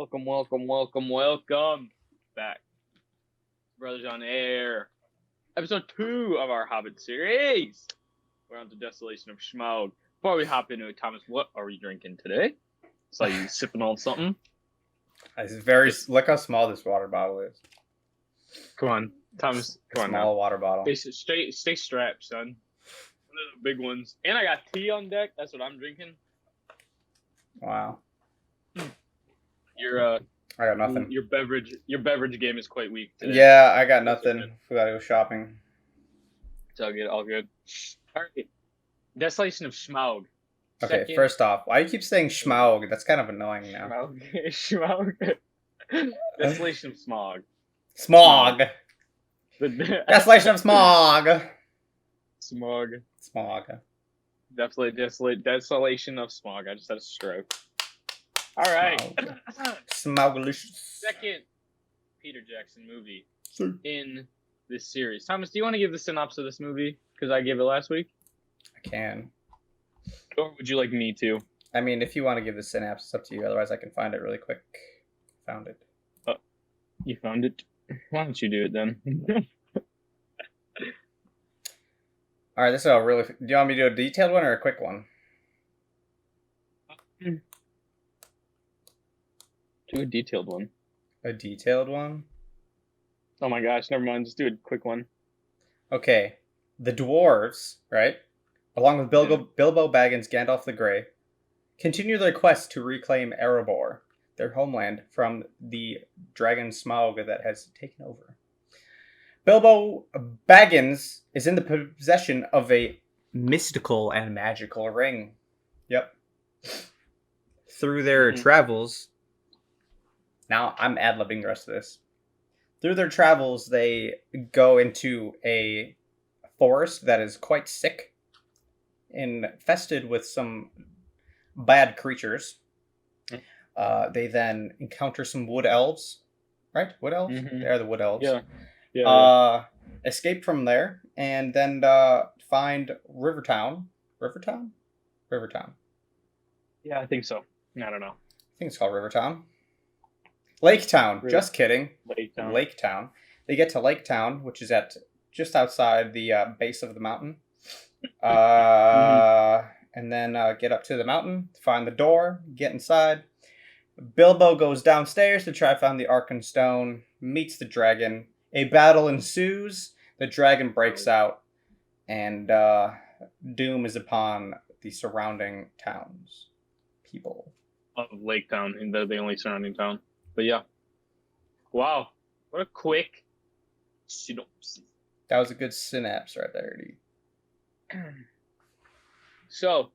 Welcome back. Brothers on Air. Episode 2 of our Hobbit series. We're on the Desolation of Smaug. Before we hop into it, Thomas, what are we drinking today? Saw you sipping on something. Look how small this water bottle is. Come on, Thomas. Come on now. Small water bottle. Stay strapped, son. One of the big ones. And I got tea on deck. That's what I'm drinking. Wow. I got nothing. Your beverage game is quite weak today. Yeah, I got nothing. We gotta go shopping. It's all good. All good. All right. Desolation of Smaug. Okay, first off, why do you keep saying Smaug? That's kind of annoying now. Smaug. Desolation of Smaug. Smaug. Desolation of Smaug. Smaug. Desolation of Smaug. I just had a stroke. All right. Smaugalicious. Second Peter Jackson movie in this series. Thomas, do you want to give the synopsis of this movie? Because I gave it last week. I can. Or would you like me to? I mean, if you want to give the synopsis, it's up to you. Otherwise, I can find it really quick. Found it. Oh, you found it? Why don't you do it then? All right, this is a really... Do you want me to do a detailed one or a quick one? Do a detailed one. A detailed one? Oh my gosh, never mind. Just do a quick one. Okay. The Dwarves, right? Along with Bilbo Baggins, Gandalf the Grey, continue their quest to reclaim Erebor, their homeland, from the dragon Smaug that has taken over. Bilbo Baggins is in the possession of a mystical and magical ring. Yep. Through their travels... Now, I'm ad-libbing the rest of this. Through their travels, they go into a forest that is quite sick, infested with some bad creatures. They then encounter some wood elves. Right? Wood elves? Mm-hmm. They are the wood elves. Yeah. Escape from there, and then find Rivertown. Rivertown? Yeah, I think so. I don't know. I think it's called Rivertown. Lake Town. Just kidding. Lake Town. They get to Lake Town, which is at just outside the base of the mountain. And then get up to the mountain, find the door, get inside. Bilbo goes downstairs to try to find the Arkenstone, meets the dragon. A battle ensues. The dragon breaks out, and doom is upon the surrounding towns. People. Of Lake Town, and they're the only surrounding town. But yeah. Wow. What a quick synopsis. That was a good synapse right there, dude. So,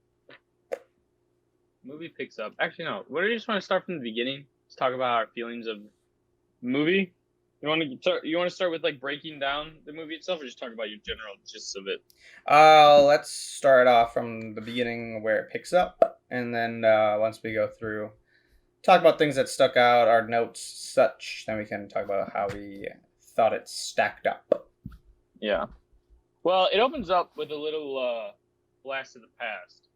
movie picks up. Actually, no. What do you just want to start from the beginning? Let's talk about our feelings of the movie. You want to start with like breaking down the movie itself, or just talk about your general gist of it? Let's start off from the beginning where it picks up, and then once we go through, talk about things that stuck out, our notes, such. Then we can talk about how we thought it stacked up. Yeah. Well, it opens up with a little blast of the past,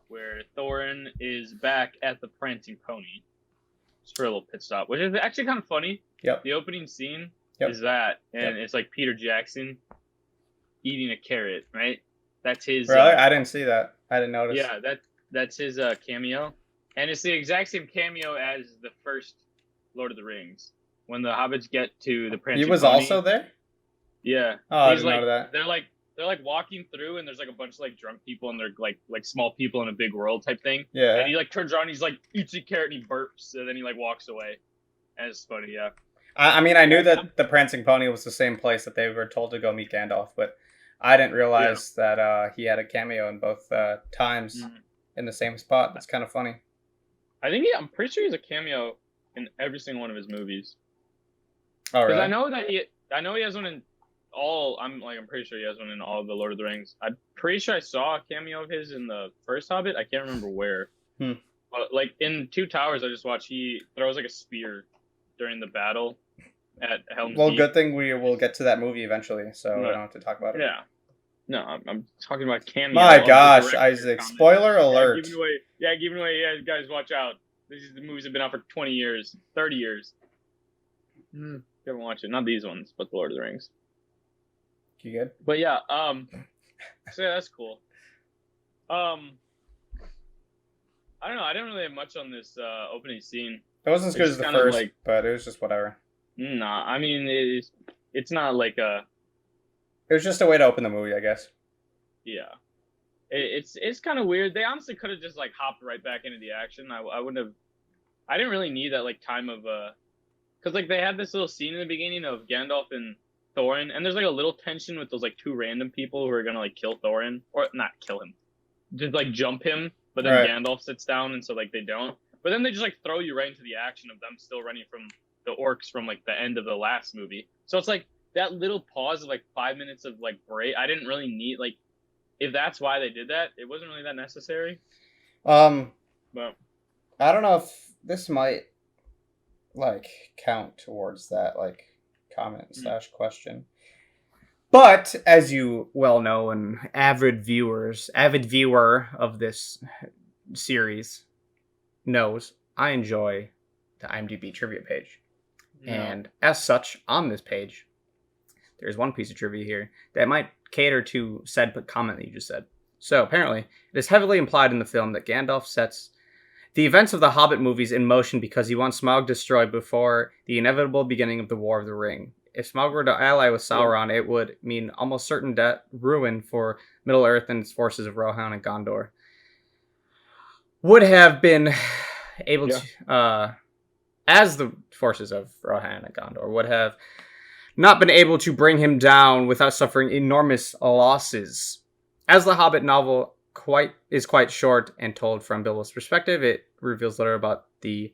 where Thorin is back at the Prancing Pony. Just for a little pit stop, which is actually kind of funny. Yep. The opening scene is that, and it's like Peter Jackson eating a carrot, right? That's his. Really? I didn't see that. I didn't notice. Yeah, that's his cameo. And it's the exact same cameo as the first Lord of the Rings. When the hobbits get to the Prancing Pony. He was also there? Yeah. Oh, I didn't know that. They're like walking through, and there's like a bunch of like drunk people, and they're like small people in a big world type thing. Yeah. And he like turns around, and he's like eats a carrot, and he burps, and then he like walks away. And it's funny, yeah. I mean, I knew that the Prancing Pony was the same place that they were told to go meet Gandalf, but I didn't realize that he had a cameo in both times in the same spot. That's kind of funny. I'm pretty sure he's a cameo in every single one of his movies. Oh, really? Because I know he has one in all. I'm pretty sure he has one in all of the Lord of the Rings. I'm pretty sure I saw a cameo of his in the first Hobbit. I can't remember where. But like in Two Towers, I just watched. He throws like a spear during the battle at Helm's Deep. Good thing we will get to that movie eventually, so we don't have to talk about it. Yeah. No, I'm talking about cameo. My gosh, Isaac! Spoiler alert! Giving away. Yeah, guys, watch out. These movies have been out for 20 years, 30 years. You haven't watched it. Not these ones, but The Lord of the Rings. You good? But yeah, so yeah, that's cool. I don't know. I didn't really have much on this opening scene. It wasn't as good as the first, but it was just whatever. Nah, I mean, it's not like a... It was just a way to open the movie, I guess. Yeah. It's kind of weird. They honestly could have just, like, hopped right back into the action. I wouldn't have... I didn't really need that, like, time of... Because, like, they had this little scene in the beginning of Gandalf and Thorin, and there's, like, a little tension with those, like, two random people who are gonna, like, kill Thorin. Or, not kill him. Just, like, jump him, but then Gandalf sits down, and so, like, they don't. But then they just, like, throw you right into the action of them still running from the orcs from, like, the end of the last movie. So it's, like, that little pause of, like, 5 minutes of, like, break, I didn't really need, like, if that's why they did that, it wasn't really that necessary. But I don't know if this might, like, count towards that, like, comment / question. But, as you well know, an avid viewer of this series knows, I enjoy the IMDb trivia page. No. And as such, on this page, there's one piece of trivia here that might cater to said comment that you just said. So, apparently, it is heavily implied in the film that Gandalf sets the events of the Hobbit movies in motion because he wants Smaug destroyed before the inevitable beginning of the War of the Ring. If Smaug were to ally with Sauron, it would mean almost certain ruin for Middle-earth and its forces of Rohan and Gondor. Would have been able to, as the forces of Rohan and Gondor, would have not been able to bring him down without suffering enormous losses. As the Hobbit novel is quite short and told from Bilbo's perspective, it reveals little about the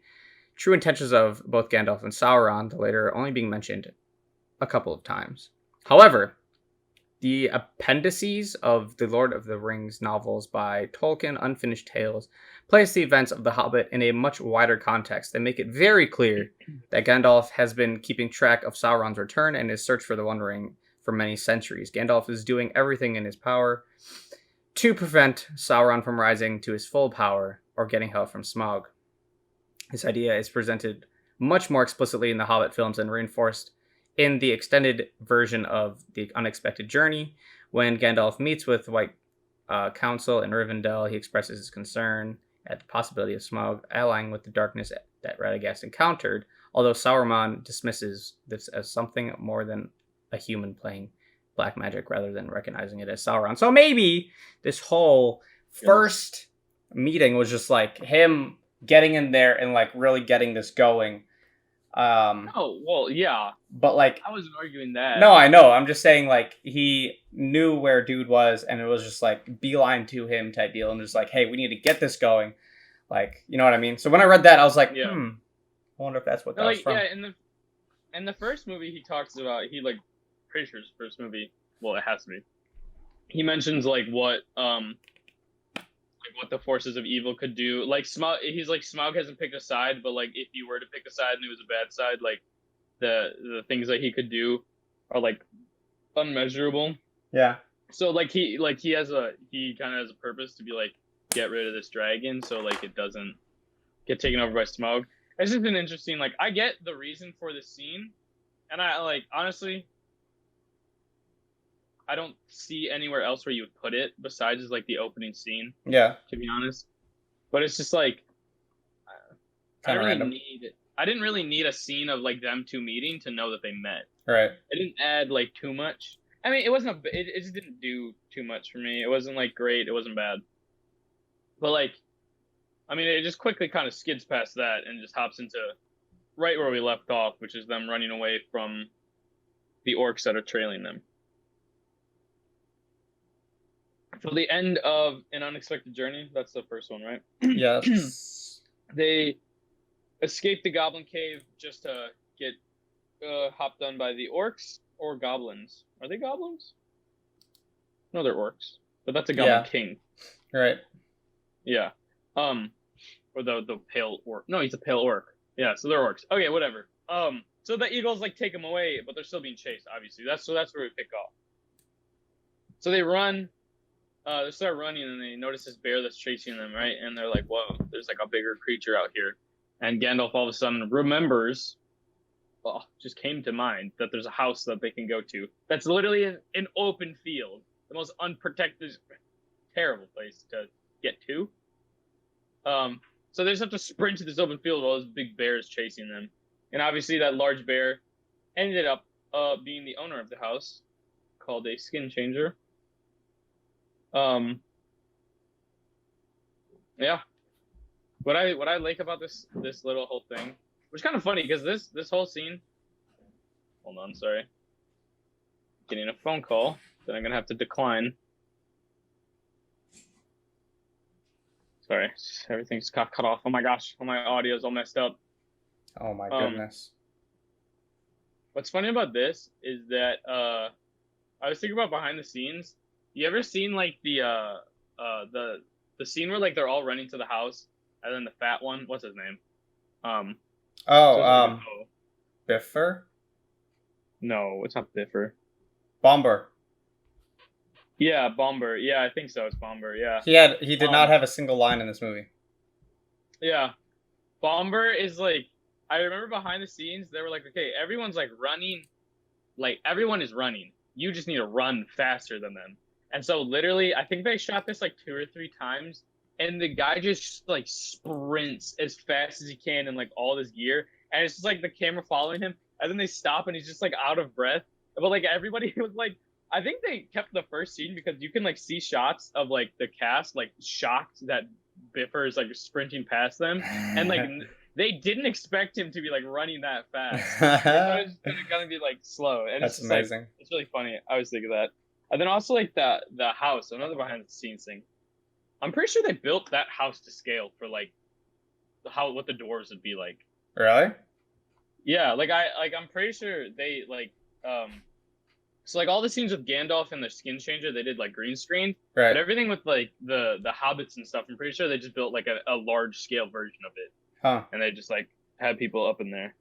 true intentions of both Gandalf and Sauron, the latter only being mentioned a couple of times. However, the appendices of the Lord of the Rings novels by Tolkien, Unfinished Tales, place the events of The Hobbit in a much wider context. They make it very clear that Gandalf has been keeping track of Sauron's return and his search for the One Ring for many centuries. Gandalf is doing everything in his power to prevent Sauron from rising to his full power or getting help from Smaug. This idea is presented much more explicitly in the Hobbit films and reinforced in the extended version of The Unexpected Journey. When Gandalf meets with the White Council in Rivendell, he expresses his concern at the possibility of Smaug allying with the darkness that Radagast encountered, although Sauron dismisses this as something more than a human playing black magic rather than recognizing it as Sauron. So maybe this whole first meeting was just like him getting in there and like really getting this going. Oh, well, yeah. But like I wasn't arguing that. No, I know. I'm just saying like he knew where dude was and it was just like beeline to him type deal and just like, hey, we need to get this going. Like, you know what I mean? So when I read that, I was like, I wonder if that's what that was from. Yeah, in the first movie he talks about, pretty sure his first movie, well, it has to be. He mentions like what the forces of evil could do. Like Smaug, he's like Smaug hasn't picked a side, but like if you were to pick a side and it was a bad side, like the things that he could do are like unmeasurable. Yeah. So like he kind of has a purpose to be like get rid of this dragon so like it doesn't get taken over by Smaug. It's just been interesting. Like I get the reason for this scene, and I like honestly. I don't see anywhere else where you would put it besides like the opening scene. Yeah. To be honest, but it's just like I didn't really need a scene of like them two meeting to know that they met. Right. It didn't add like too much. I mean, it just didn't do too much for me. It wasn't like great. It wasn't bad. But like, I mean, it just quickly kind of skids past that and just hops into right where we left off, which is them running away from the orcs that are trailing them. So the end of An Unexpected Journey, that's the first one, right? Yes. They escape the Goblin Cave just to get hopped on by the orcs or goblins. Are they goblins? No, they're orcs. But that's a Goblin King. Right. Yeah. Or the pale orc. No, he's a pale orc. Yeah, so they're orcs. Okay, whatever. So the eagles like take them away, but they're still being chased, obviously. That's where we pick off. So they run. They start running and they notice this bear that's chasing them, right? And they're like, whoa, there's like a bigger creature out here. And Gandalf all of a sudden remembers, just came to mind that there's a house that they can go to. That's literally an open field, the most unprotected, terrible place to get to. So they just have to sprint to this open field while this big bear is chasing them. And obviously that large bear ended up being the owner of the house, called a skin changer. Yeah. What I like about this little whole thing, which is kind of funny because this whole scene. Hold on, sorry. Getting a phone call that I'm gonna have to decline. Sorry, everything's got cut off. Oh my gosh, my audio's all messed up. Oh my goodness. What's funny about this is that I was thinking about behind the scenes. You ever seen like the scene where like they're all running to the house and then the fat one, what's his name? Biffer? No, it's not Biffer. Bomber. Yeah, Bomber. Yeah, I think so. It's Bomber. Yeah. He did not have a single line in this movie. Yeah, Bomber is like, I remember behind the scenes they were like, okay, everyone's like running, like everyone is running. You just need to run faster than them. And so literally, I think they shot this like 2 or 3 times, and the guy just like sprints as fast as he can in like all this gear, and it's just like the camera following him, and then they stop and he's just like out of breath. But like everybody was like, I think they kept the first scene because you can like see shots of like the cast like shocked that Biffer is like sprinting past them, and like they didn't expect him to be like running that fast. They thought it was gonna be like slow, and That's it's just, amazing. like, it's really funny. I always think of that. And then also like the house, another behind the scenes thing. I'm pretty sure they built that house to scale for like what the dwarves would be like. Really? Yeah, I'm pretty sure they like so like all the scenes with Gandalf and the skin changer they did like green screen. Right. But everything with like the hobbits and stuff, I'm pretty sure they just built like a large scale version of it. Huh. And they just like had people up in there.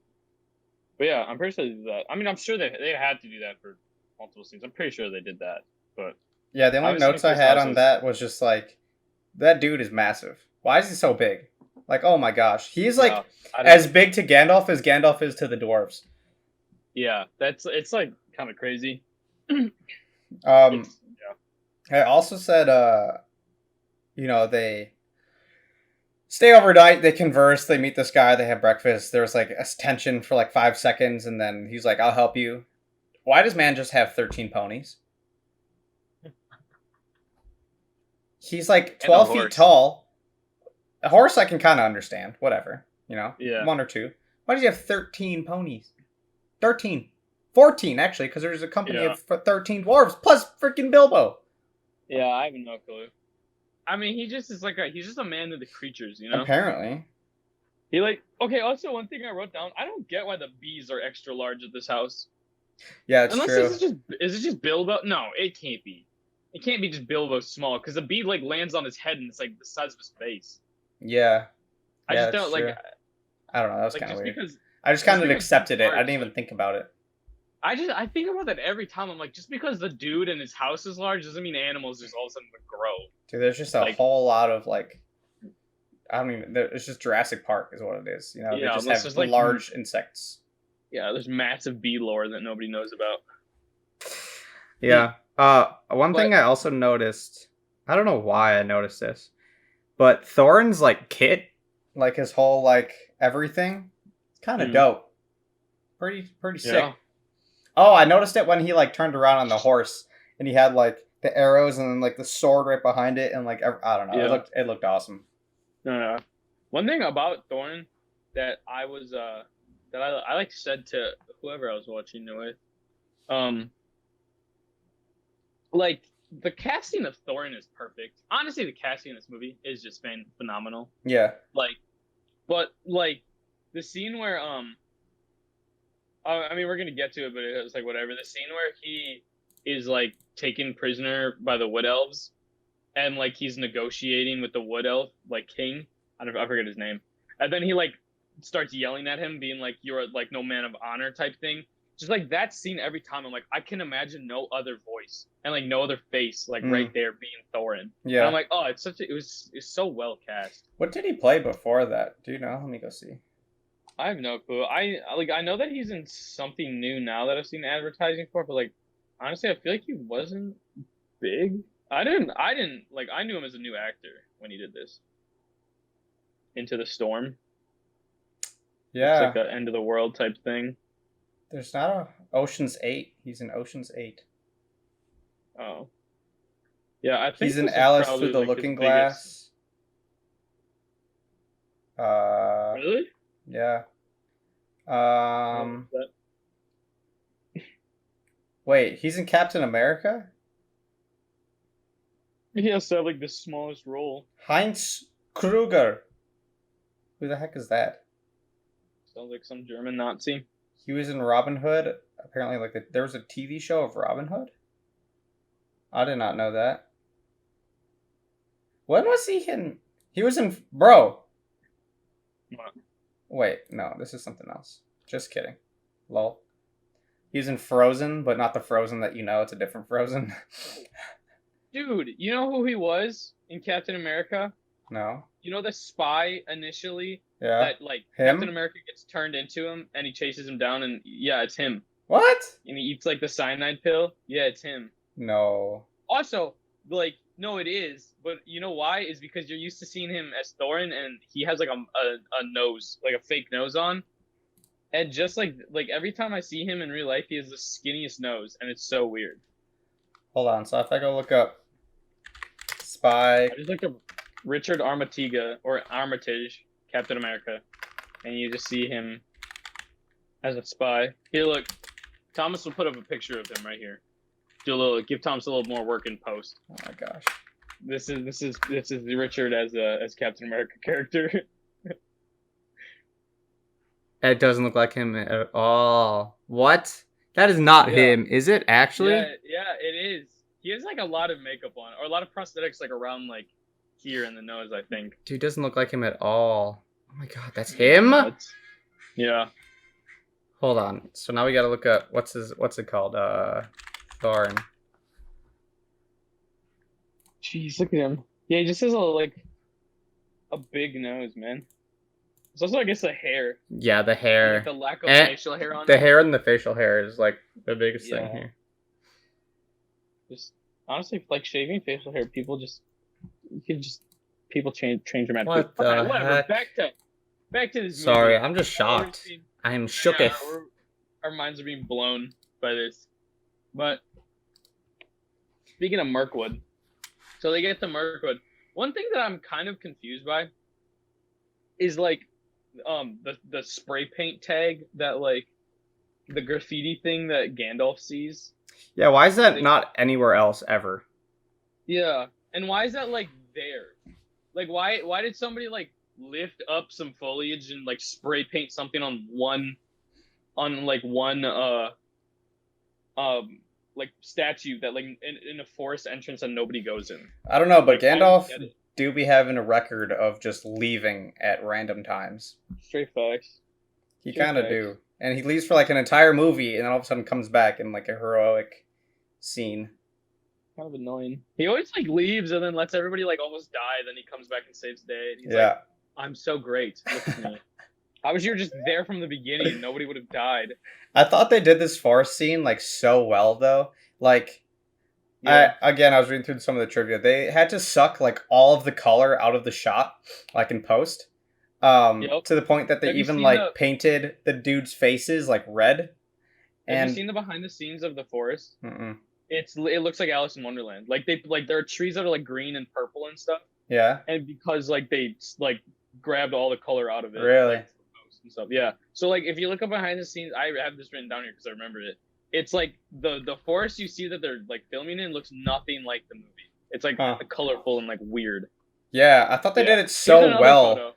But yeah, I'm pretty sure they did that. I mean, I'm sure they had to do that for multiple scenes. I'm pretty sure they did that. But yeah, the only notes I had on that was just like, that dude is massive. Why is he so big? Like, oh my gosh. He's like as big to Gandalf as Gandalf is to the dwarves. Yeah, it's like kind of crazy. I also said they stay overnight, they converse, they meet this guy, they have breakfast. There was like a tension for like 5 seconds, and then he's like, I'll help you. Why does man just have 13 ponies? He's like 12 feet tall. A horse I can kind of understand. Whatever. Yeah. 1 or 2. Why does he have 13 ponies? 13. 14, actually, because there's a company of 13 dwarves, plus freaking Bilbo. Yeah, I have no clue. I mean, he just is like he's just a man of the creatures, Apparently. He like, okay, also one thing I wrote down, I don't get why the bees are extra large at this house. Yeah, it's true. Is it just Bilbo? No, it can't be. It can't be just Bilbo small, because the bee like lands on his head and it's like the size of his face. Yeah. I just don't true. I don't know, that was like, kind of weird. Because, I just kind of accepted it. I didn't even think about it. I think about that every time. I'm like, just because the dude in his house is large doesn't mean animals just all of a sudden grow. Dude, there's just a whole lot of like, I don't even. It's just Jurassic Park is what it is. They just have large insects. Yeah, there's massive bee lore that nobody knows about. Yeah. One thing I also noticed. I don't know why I noticed this, but Thorin's like kit, like his whole like everything, it's kind of dope. Pretty sick. Yeah. Oh, I noticed it when he like turned around on the horse and he had like the arrows and then like the sword right behind it and like I don't know. Yeah. It looked awesome. No. One thing about Thorin that I was that I like said to whoever I was watching it with, like the casting of Thorin is perfect. Honestly, the casting in this movie is just phenomenal. Yeah. But the scene where I mean, we're gonna get to it, but it's like whatever. The scene where he is like taken prisoner by the wood elves, and like he's negotiating with the wood elf like king. I forget his name. And then he like starts yelling at him, being like, "You're like no man of honor" type thing. Just like that scene every time, I'm like, I can imagine no other voice and like no other face like right there being Thorin. Yeah. And I'm like, oh, it was so well cast. What did he play before that? Do you know? Let me go see. I have no clue. I know that he's in something new now that I've seen advertising for, but like honestly, I feel like he wasn't big. I knew him as a new actor when he did this. Into the Storm. Yeah. It's like an end of the world type thing. There's not a Ocean's 8. He's in Ocean's 8. Oh. Yeah, I think he's in Alice Through the Looking Glass. Really? Yeah. Wait, he's in Captain America? He has to have like the smallest role. Heinz Kruger. Who the heck is that? Sounds like some German Nazi. He was in Robin Hood. Apparently, there was a TV show of Robin Hood. I did not know that. When was he in? He was in. Bro. What? Wait, no, this is something else. Just kidding. Lol. He's in Frozen, but not the Frozen that you know. It's a different Frozen. Dude, you know who he was in Captain America? No. You know the spy initially? Yeah. That like him? Captain America gets turned into him and he chases him down and yeah, it's him. What? And he eats like the cyanide pill. Yeah, it's him. No. Also, like, no, it is. But you know why? Is because you're used to seeing him as Thorin and he has like a nose, like a fake nose on. And just like every time I see him in real life, he has the skinniest nose, and it's so weird. Hold on, so if I go look up Spy. I just looked up Richard Armitage or Armitage, Captain America, and you just see him as a spy. Here, look, Thomas will put up a picture of him right here. Give Thomas a little more work in post. Oh my gosh. This is Richard as Captain America character. It doesn't look like him at all. What? That is not him, is it actually? Yeah, it is. He has like a lot of makeup on, or a lot of prosthetics like around like here in the nose, I think. Dude, doesn't look like him at all. Oh my god, that's him? Yeah. Hold on. So now we gotta look up what's it called? Thorin. Jeez, look at him. Yeah, he just has a big nose, man. It's also, I guess, the hair. Yeah, the hair. Like the lack of facial hair on the it. hair and the facial hair is like the biggest thing here. Just honestly, like shaving facial hair, people change dramatically. What the heck? Back to this. Sorry, movie. I'm just shocked. I am shooketh. Our minds are being blown by this. But speaking of Mirkwood, so they get to Mirkwood. One thing that I'm kind of confused by is like the spray paint tag that like the graffiti thing that Gandalf sees. Yeah, why is that not anywhere else ever? Yeah, and why is that like there? Like why did somebody like lift up some foliage and like spray paint something on one like statue that like in a forest entrance that nobody goes in? I don't know, but like, Gandalf do be having a record of just leaving at random times. Straight facts. He kind of do. And he leaves for like an entire movie and then all of a sudden comes back in like a heroic scene. Kind of annoying. He always like leaves and then lets everybody like almost die, then he comes back and saves the day. And he's like, I'm so great. Look at me. I wish you were just there from the beginning and nobody would have died. I thought they did this forest scene like so well though. Like I was reading through some of the trivia. They had to suck like all of the color out of the shot, like in post, to the point that they even like painted the dudes' faces like red. Have you seen the behind the scenes of the forest? Mm-mm. It looks like Alice in Wonderland. Like there are trees that are like green and purple and stuff. Yeah. And because like they like grabbed all the color out of it. Really? Like, and stuff. Yeah. So like if you look up behind the scenes, I have this written down here because I remembered it. It's like the forest you see that they're like filming in looks nothing like the movie. It's like colorful and like weird. Yeah, I thought they did it so well. Photo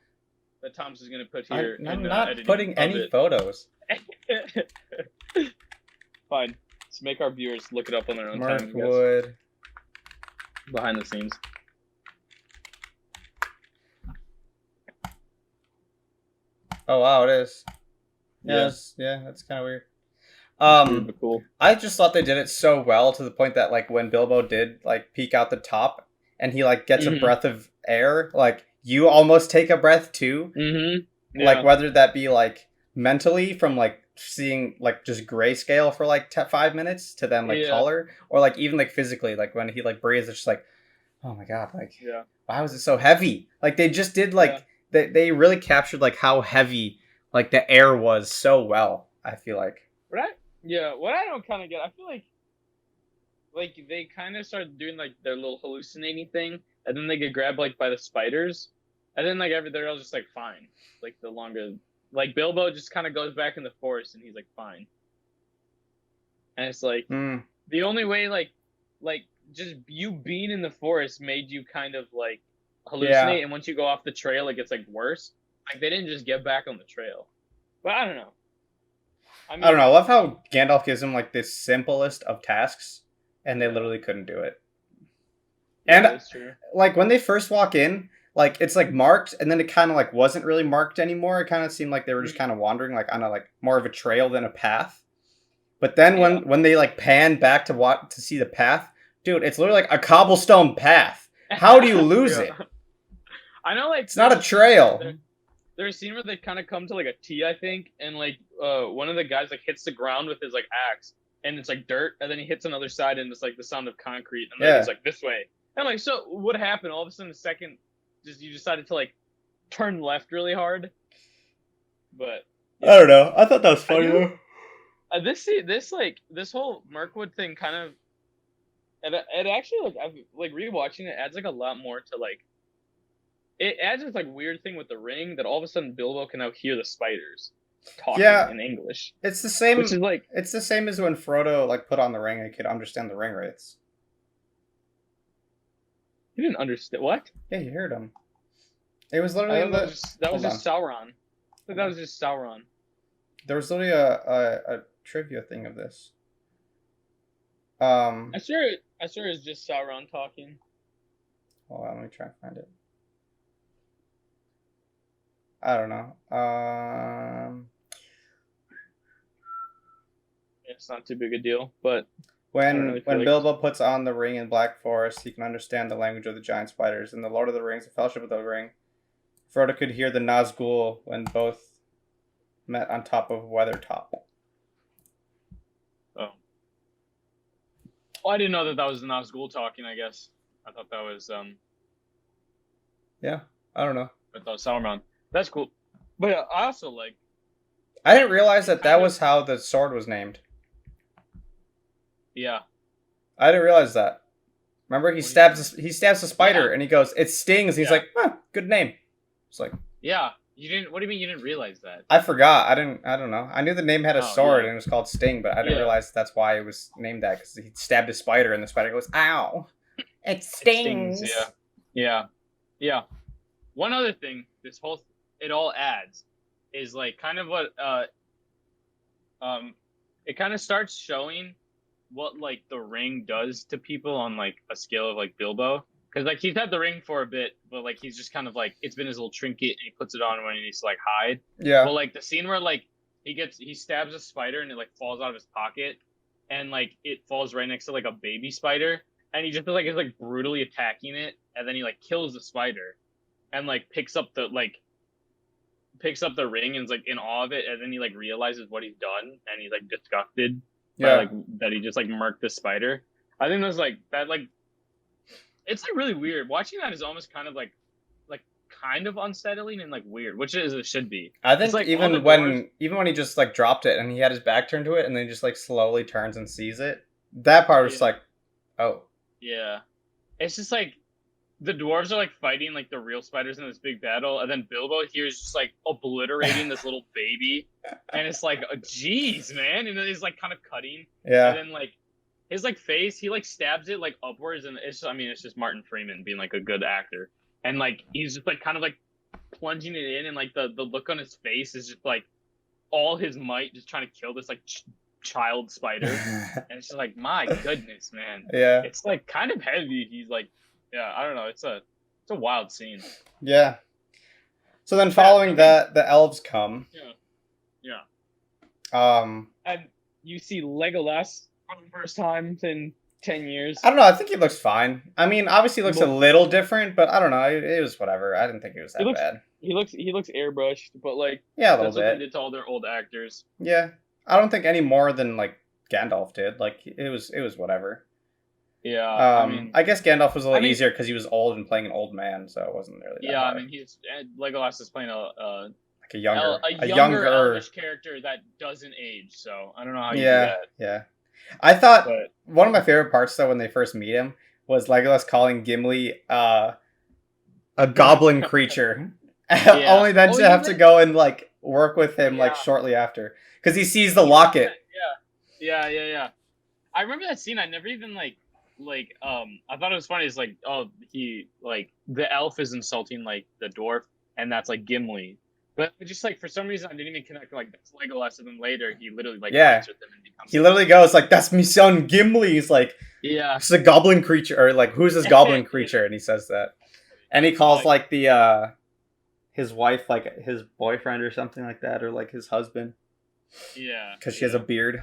that Tom's is gonna put here. I'm not putting any photos. Fine. Let's make our viewers look it up on their own time. Mirkwood. Behind the scenes. Oh wow, it is. Yes, yeah, that's kind of weird. Cool. I just thought they did it so well to the point that like when Bilbo did like peek out the top and he like gets a breath of air, like you almost take a breath too. Mm-hmm. Yeah. Like whether that be like mentally from like seeing like just grayscale for like 5 minutes to then like color, or like even like physically, like when he like breathes, it's just like, oh my god, like why was it so heavy? Like they just did like they really captured like how heavy like the air was so well. I feel like. What I don't kind of get, I feel like they kind of started doing like their little hallucinating thing, and then they get grabbed like by the spiders, and then like they're all just like fine. Like the longer, like Bilbo just kind of goes back in the forest and he's like fine. And it's like the only way like just you being in the forest made you kind of like hallucinate, and once you go off the trail it gets like worse. Like they didn't just get back on the trail. But I don't know. I don't know. I love how Gandalf gives him like this simplest of tasks, and they literally couldn't do it. And that's true. Like when they first walk in, like it's like marked, and then it kind of like wasn't really marked anymore. It kind of seemed like they were just kind of wandering like on a like more of a trail than a path. But then when they like pan back to see the path, dude, it's literally like a cobblestone path. How do you lose it? I know, like it's not a trail. There's a scene where they kind of come to like a T, I think, and like one of the guys like hits the ground with his like axe, and it's like dirt, and then he hits another side, and it's like the sound of concrete, and then he's like this way. And I'm like, so what happened? All of a sudden, the second, just you decided to like turn left really hard. But I don't know. I thought that was funny though. This whole Mirkwood thing kind of, it actually like I've like rewatching it adds like a lot more to like. It adds this like weird thing with the ring that all of a sudden Bilbo can now hear the spiders talking in English. It's the same. Which is like it's the same as when Frodo like put on the ring and could understand the ring wraiths. You didn't understand what? Yeah, you heard him. It was literally that was just Sauron. That was just Sauron. There was literally a trivia thing of this. I swear it's just Sauron talking. Hold on, let me try and find it. I don't know. It's not too big a deal, but when Bilbo puts on the ring in Black Forest, he can understand the language of the giant spiders. In the Lord of the Rings, the Fellowship of the Ring, Frodo could hear the Nazgul when both met on top of Weathertop. Oh. Well, I didn't know that was the Nazgul talking, I guess. I thought that was Yeah, I don't know. I thought Sauron. That's cool. But I also like... I didn't realize that was how the sword was named. Yeah. I didn't realize that. Remember, he stabs the spider, and he goes, it stings, and he's like, good name. It's like... Yeah. You didn't... What do you mean you didn't realize that? I forgot. I don't know. I knew the name had a sword, and it was called Sting, but I didn't realize that's why it was named that, because he stabbed a spider, and the spider goes, ow. It stings. Yeah. One other thing, it all adds is like kind of what it kind of starts showing what like the ring does to people on like a scale of like Bilbo, because like he's had the ring for a bit, but like he's just kind of like it's been his little trinket and he puts it on when he needs to like hide. But like the scene where like he stabs a spider and it like falls out of his pocket, and like it falls right next to like a baby spider, and he just like is like brutally attacking it, and then he like kills the spider and like picks up the ring and is like in awe of it, and then he like realizes what he's done and he's like disgusted by like that he just like murked the spider. I think that's like that, like it's like really weird. Watching that is almost kind of like kind of unsettling and like weird, which it should be. I think like even when he just like dropped it and he had his back turned to it and then he just like slowly turns and sees it, that part was like, oh yeah, it's just like the dwarves are like fighting like the real spiders in this big battle, and then Bilbo here is just like obliterating this little baby, and it's like, oh, geez, man, and he's like kind of cutting, and then like his like face, he like stabs it like upwards, and it's just Martin Freeman being like a good actor, and like he's just like kind of like plunging it in, and like the look on his face is just like all his might, just trying to kill this like child spider, and it's just like, my goodness, man, it's like kind of heavy. He's like. Yeah, I don't know. It's a wild scene. Yeah. So then, following that, the elves come. Yeah. And you see Legolas for the first time in 10 years. I don't know. I think he looks fine. I mean, obviously, he looks a little different, but I don't know. It was whatever. I didn't think it was that bad. He looks airbrushed, but like yeah, a little that's bit. what they did to all their old actors. Yeah, I don't think any more than like Gandalf did. Like it was whatever. Yeah, I guess Gandalf was a little easier because he was old and playing an old man, so it wasn't really. That hard. I mean, Legolas is playing like a younger elvish character that doesn't age. So I don't know how you do that. Yeah. I thought one of my favorite parts though when they first meet him was Legolas calling Gimli a goblin creature, only then to have to go and like work with him like shortly after because he sees the locket. Yeah. I remember that scene. I never even I thought it was funny. It's like, oh, he like the elf is insulting like the dwarf, and that's like Gimli. But just like for some reason I didn't even connect like that's Legolas, and then later he literally like fights with them and becomes. He literally goes like, "That's me son Gimli." He's like, "It's a goblin creature," or like, "Who's this goblin creature?" And he says that, and he calls like the his wife like his boyfriend or something like that, or like his husband. Yeah, because she has a beard.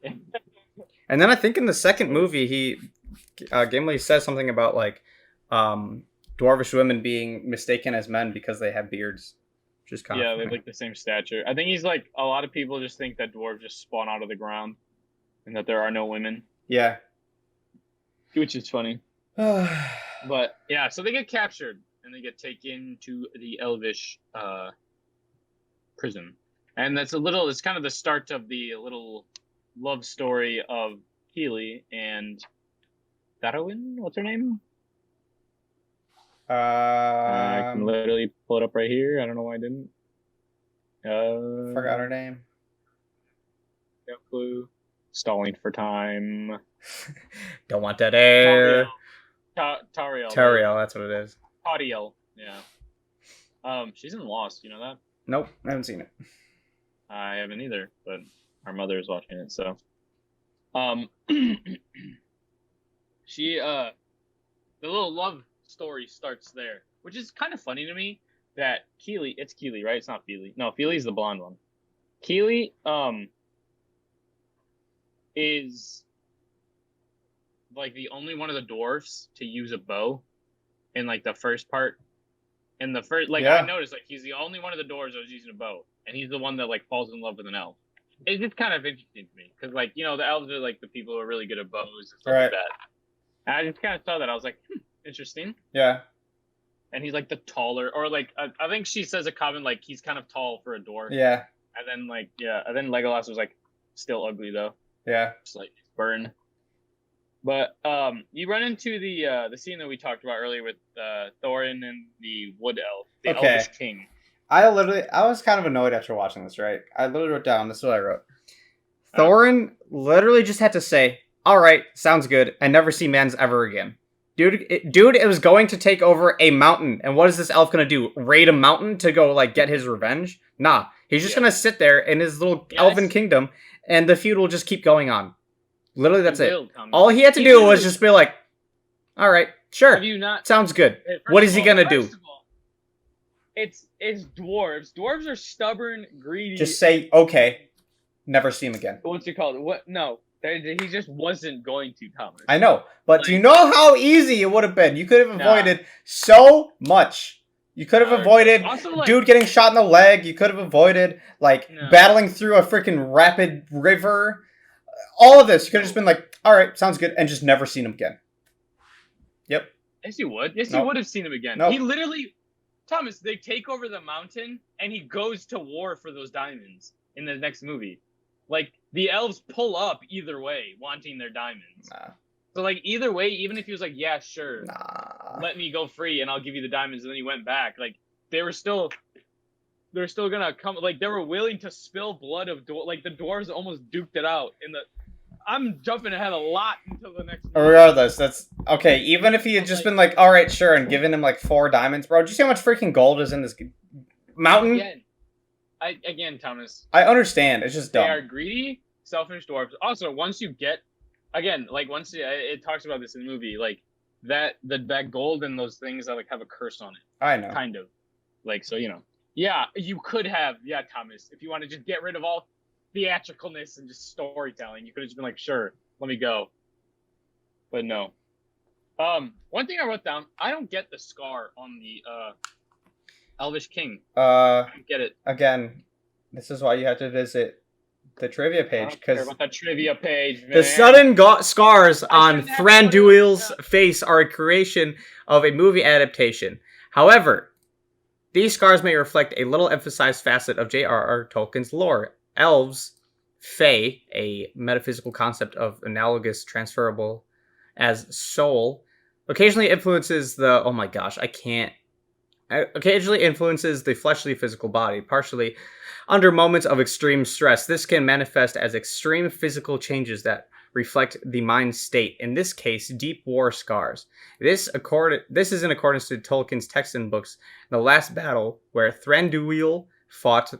And then I think in the second movie, Gimli says something about like dwarvish women being mistaken as men because they have beards. Just kind of they have like the same stature. I think he's like a lot of people just think that dwarves just spawn out of the ground, and that there are no women. Yeah, which is funny. But yeah, so they get captured and they get taken to the elvish prison, and it's kind of the start of the little love story of Keely and Darwin. What's her name? I can literally pull it up right here. I don't know why I didn't. Forgot her name. No clue. Stalling for time. Don't want that air. Tariel. Tariel, that's what it is. Tariel, yeah. She's in Lost. You know that? Nope, I haven't seen it. I haven't either, but our mother is watching it, so. She the little love story starts there, which is kind of funny to me that it's Keely, right? It's not Feely. No, Feely's the blonde one. Keely is like the only one of the dwarfs to use a bow in like the first part. In the first I noticed like he's the only one of the dwarves that was using a bow, and he's the one that like falls in love with an elf. It's just kind of interesting to me because like, you know, the elves are like the people who are really good at bows and stuff like that. And I just kind of saw that. I was like, interesting. Yeah. And he's like the taller, or like I think she says a comment like he's kind of tall for a dwarf. Yeah. And then and then Legolas was like still ugly though. Yeah. Just like burn. But you run into the scene that we talked about earlier with Thorin and the wood elf, the elvish king. I was kind of annoyed after watching this, right? I literally wrote down, this is what I wrote. Thorin literally just had to say, "All right, sounds good," and never see mans ever again. Dude, it was going to take over a mountain, and what is this elf going to do? Raid a mountain to go, like, get his revenge? Nah, he's just going to sit there in his little elven kingdom, and the feud will just keep going on. Literally, that's it. All he had to do was just be like, "All right, sure, sounds good." What is he going to do? It's dwarves. Dwarves are stubborn, greedy. Just say, okay, never see him again. What's it called? What? No. He just wasn't going to, Thomas. I know, but do you know how easy it would have been? You could have avoided so much. You could have avoided dude getting shot in the leg. You could have avoided battling through a freaking rapid river. All of this, you could have just been like, "All right, sounds good," and just never seen him again. Yep. Yes, you would. Yes, you would have seen him again. He literally, Thomas, they take over the mountain, and he goes to war for those diamonds in the next movie. Like, the elves pull up either way, wanting their diamonds. Nah. So, like, either way, even if he was like, "Yeah, sure, let me go free and I'll give you the diamonds," and then he went back, like, they were still gonna come, like, they were willing to spill blood of, like, the dwarves almost duked it out in the... I'm jumping ahead a lot until the next movie. Regardless, that's... Okay, even if he had just been like, "All right, sure," and given him, like, 4 diamonds, bro, do you see how much freaking gold is in this mountain? Again, Thomas. I understand. It's just dumb. They are greedy, selfish dwarves. Also, once you get, it talks about this in the movie, like that gold and those things that like have a curse on it. I know. Kind of, like, so you know. Yeah, you could have. Yeah, Thomas. If you want to just get rid of all theatricalness and just storytelling, you could have just been like, "Sure, let me go." But no. One thing I wrote down, I don't get the scar on the Elvish King. I don't get it. Again, this is why you have to visit the trivia page, because the trivia page, man. The sudden scars on Thranduil's face are a creation of a movie adaptation. However, these scars may reflect a little emphasized facet of J.R.R. Tolkien's lore. Elves, Fae, a metaphysical concept of analogous transferable as soul, occasionally influences the fleshly physical body, partially under moments of extreme stress. This can manifest as extreme physical changes that reflect the mind state, in this case, deep war scars. This is in accordance to Tolkien's text and books. The Last Battle, where Thranduil fought,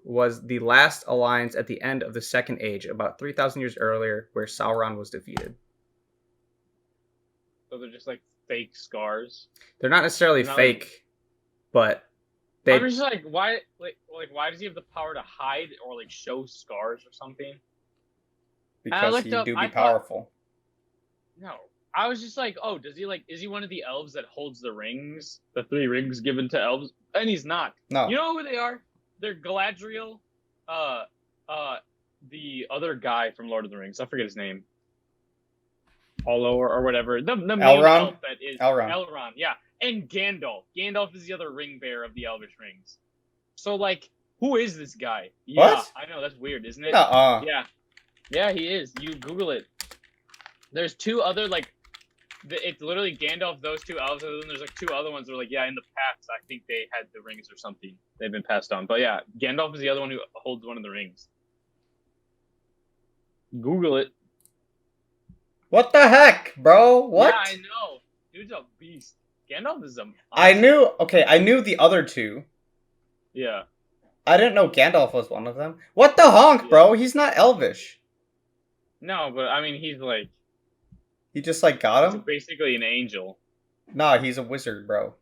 was the last alliance at the end of the Second Age, about 3,000 years earlier, where Sauron was defeated. So they're just like fake scars? They're not necessarily fake, but I'm just like, why does he have the power to hide or like show scars or something? Because he do be powerful. No. I was just like, oh, is he one of the elves that holds the rings? The 3 rings given to elves? And he's not. No. You know who they are? They're Galadriel, the other guy from Lord of the Rings. I forget his name. Hollow or whatever. The main elf that is Elrond, yeah. And Gandalf. Gandalf is the other ring bearer of the Elvish rings. So, like, who is this guy? Yeah, what? I know, that's weird, isn't it? Yeah. Yeah, he is. You Google it. There's 2 other, like, it's literally Gandalf, those 2 elves, and then there's, like, 2 other ones that are like, yeah, in the past, I think they had the rings or something. They've been passed on. But, yeah, Gandalf is the other one who holds one of the rings. Google it. What the heck, bro? What? Yeah, I know. Dude's a beast. Gandalf is a... I knew the other 2. Yeah. I didn't know Gandalf was one of them. What the honk, bro? He's not Elvish. No, but, I mean, he's, like... He just, like, got him? He's basically an angel. Nah, he's a wizard, bro.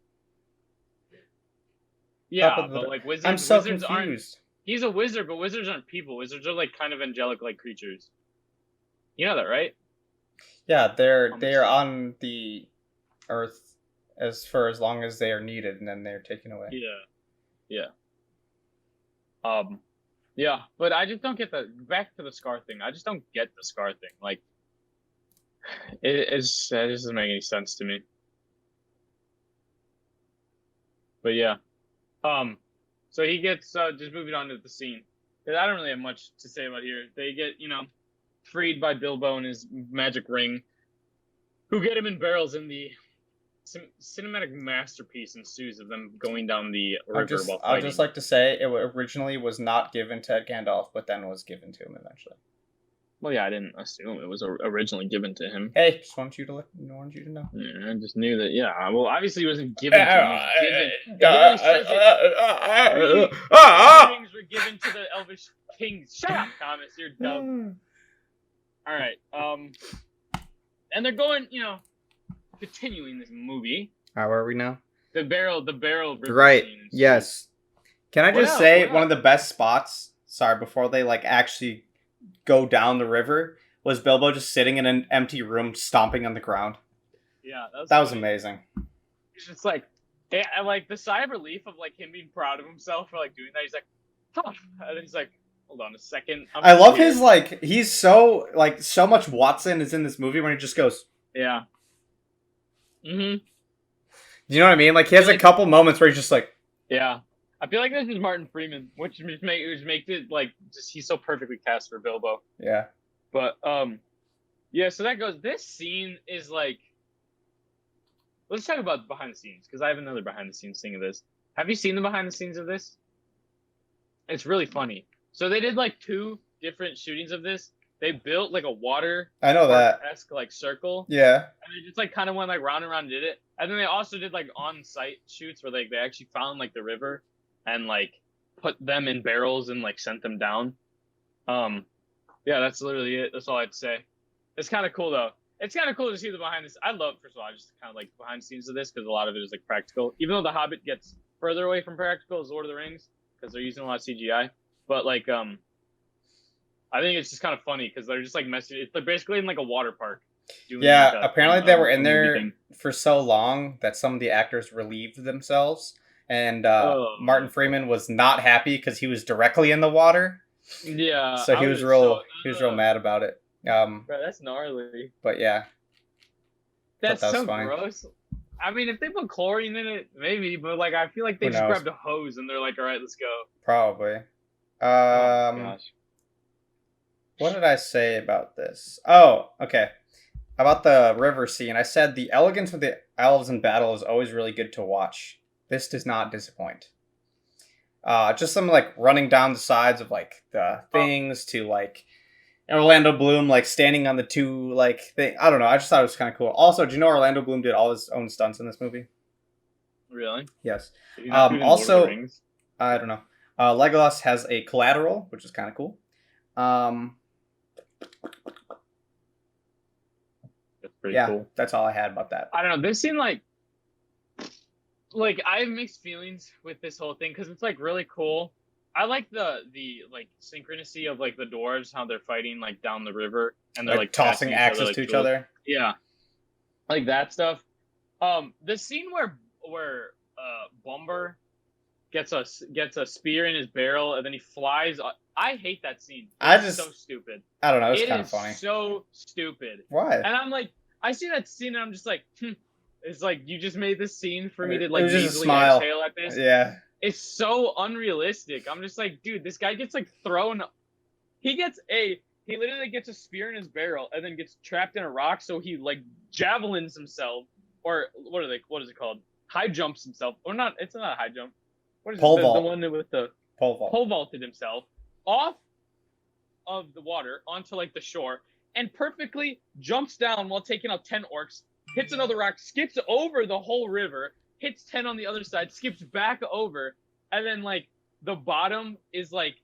Yeah, but, like, wizards... I'm so confused. Aren't... He's a wizard, but wizards aren't people. Wizards are, like, kind of angelic-like creatures. You know that, right? Yeah, they're on the earth for as long as they are needed, and then they're taken away. Yeah. Yeah, but I just don't get back to the scar thing. I just don't get the scar thing. Like, it just doesn't make any sense to me. But yeah, so he gets just moving on to the scene, because I don't really have much to say about here. They get freed by Bilbo and his magic ring, who get him in barrels, in the cinematic masterpiece ensues of them going down the river while fighting. I'd just like to say, it originally was not given to Gandalf, but then was given to him eventually. Well, yeah, I didn't assume it was originally given to him. Hey, just wanted you to know. Yeah, I just knew that, yeah. Well, obviously it wasn't given to him. The rings were given to the Elvish kings. Shut up, Thomas, you're dumb. Alright, and they're going, continuing this movie. How are we now? The barrel right, scene. Yes. Can I just say, one of the best spots, before they, like, actually go down the river, was Bilbo just sitting in an empty room stomping on the ground. Yeah, that was amazing. He's just like, like, the sigh of relief of, like, him being proud of himself for, like, doing that. He's like, tough. And then he's like, hold on a second. I love his, like, he's so, like, so much Watson is in this movie when he just goes. Yeah. Mm-hmm. You know what I mean? Like, he has a couple moments where he's just like. Yeah. I feel like this is Martin Freeman, which makes it, like, just, he's so perfectly cast for Bilbo. Yeah. But, yeah, so that goes, this scene is, like, let's talk about behind the scenes, because I have another behind the scenes thing of this. Have you seen the behind the scenes of this? It's really funny. So they did, like, 2 different shootings of this. They built, like, a water... I know that. ...esque, like, circle. Yeah. And they just, like, kind of went, like, round and round and did it. And then they also did, like, on-site shoots where, like, they actually found, like, the river and, like, put them in barrels and, like, sent them down. Yeah, that's literally it. That's all I had to say. It's kind of cool, though. It's kind of cool to see the behind the scenes. I love, first of all, I just kind of like behind the scenes of this, because a lot of it is, like, practical. Even though The Hobbit gets further away from practical as Lord of the Rings, because they're using a lot of CGI. But, like, I think it's just kind of funny because they're just like messing. It's like basically in like a water park. Doing Yeah, like apparently they were in a movie there thing. for so long that some of the actors relieved themselves, and Martin Oh, Freeman was not happy because he was directly in the water, yeah. so I he was was just so. real mad about it. Bro, that's gnarly. But yeah, thought That's that was so funny. gross. I mean, if they put chlorine in it, maybe. But like, I feel like they Who just knows? grabbed a hose and they're like, "All right, let's go." Probably. Oh my gosh. What did I say about this? Oh, okay. About the river scene, I said the elegance of the elves in battle is always really good to watch. This does not disappoint. Just some like running down the sides of like the things to like Orlando Bloom like standing on the two like thing. I don't know. I just thought it was kind of cool. Also, do you know Orlando Bloom did all his own stunts in this movie? Really? Yes. Did you not do it in Lord of the Also, Rings? I don't know. Legolas has a collateral, which is kind of cool. That's pretty Yeah, cool. that's all I had about that. I don't know. This seemed like I have mixed feelings with this whole thing because it's like really cool. I like the like synchronicity of like the dwarves, how they're fighting like down the river and they're like tossing passing axes like, to each tools. other. Yeah, like that stuff. The scene where Bumber gets a spear in his barrel and then he flies. I hate that scene. It's so stupid. I don't know. It's It kind of is funny. so stupid. Why? And I'm like, I see that scene and I'm just like, It's like you just made this scene for me to It like was just a nasally smile. exhale at this. Yeah. It's so unrealistic. I'm just like, dude, this guy gets like thrown. He literally gets a spear in his barrel and then gets trapped in a rock. So he like javelins himself, or what is it called? High jumps himself, or not? It's not a high jump. What is Pole it? vault. The one with the pole vault. Pole vaulted himself off of the water onto like the shore and perfectly jumps down while taking out 10 orcs. Hits another rock, skips over the whole river, hits 10 on the other side, skips back over, and then like the bottom is like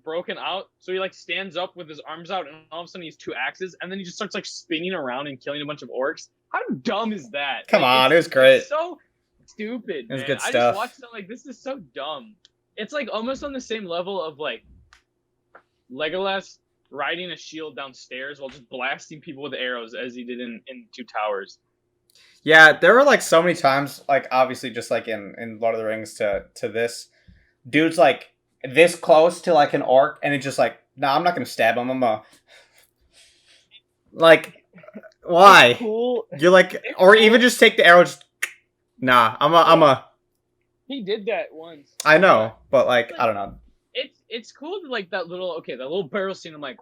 broken out. So he like stands up with his arms out and all of a sudden he has two axes and then he just starts like spinning around and killing a bunch of orcs. How dumb is that? Come like, on, it was great. It's so stupid, it was man. good I stuff. just watched it like this is so dumb. It's like almost on the same level of like Legolas riding a shield downstairs while just blasting people with arrows as he did in Two Towers. Yeah, there were like so many times, like obviously just like in Lord of the Rings to this, dude's like this close to like an orc and it's just like, nah, I'm not gonna stab him. I'm a like, why? Cool. You're like, or even just take the arrow. Just, nah, I'm a. He did that once. I know, but like I don't know. It's cool to like that little barrel scene. I'm like,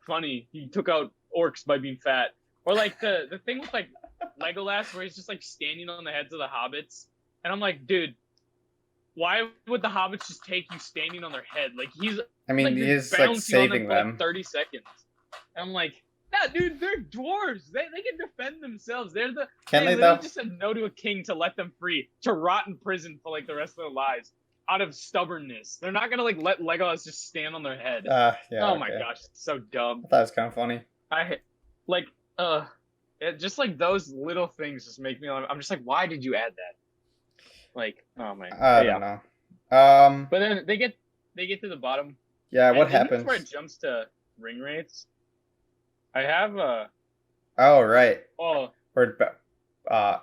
funny. He took out orcs by being fat. Or like the thing with like Legolas where he's just like standing on the heads of the hobbits, and I'm like, dude, why would the hobbits just take you standing on their head? Like he's. I mean, like, he is like saving them. For, like, 30 seconds. And I'm like, nah, dude, they're dwarves. They can defend themselves. They literally just said no to a king to let them free, to rot in prison for like the rest of their lives. Out of stubbornness. They're not gonna like let Legolas just stand on their head. Yeah, oh my gosh, it's so dumb. I thought it was kind of funny. Just like those little things just make me. I'm just like, why did you add that? Like, oh my. I don't know. But then they get to the bottom. Yeah, what happens? Where it jumps to ring rates. I have a. Oh right. Oh. Where?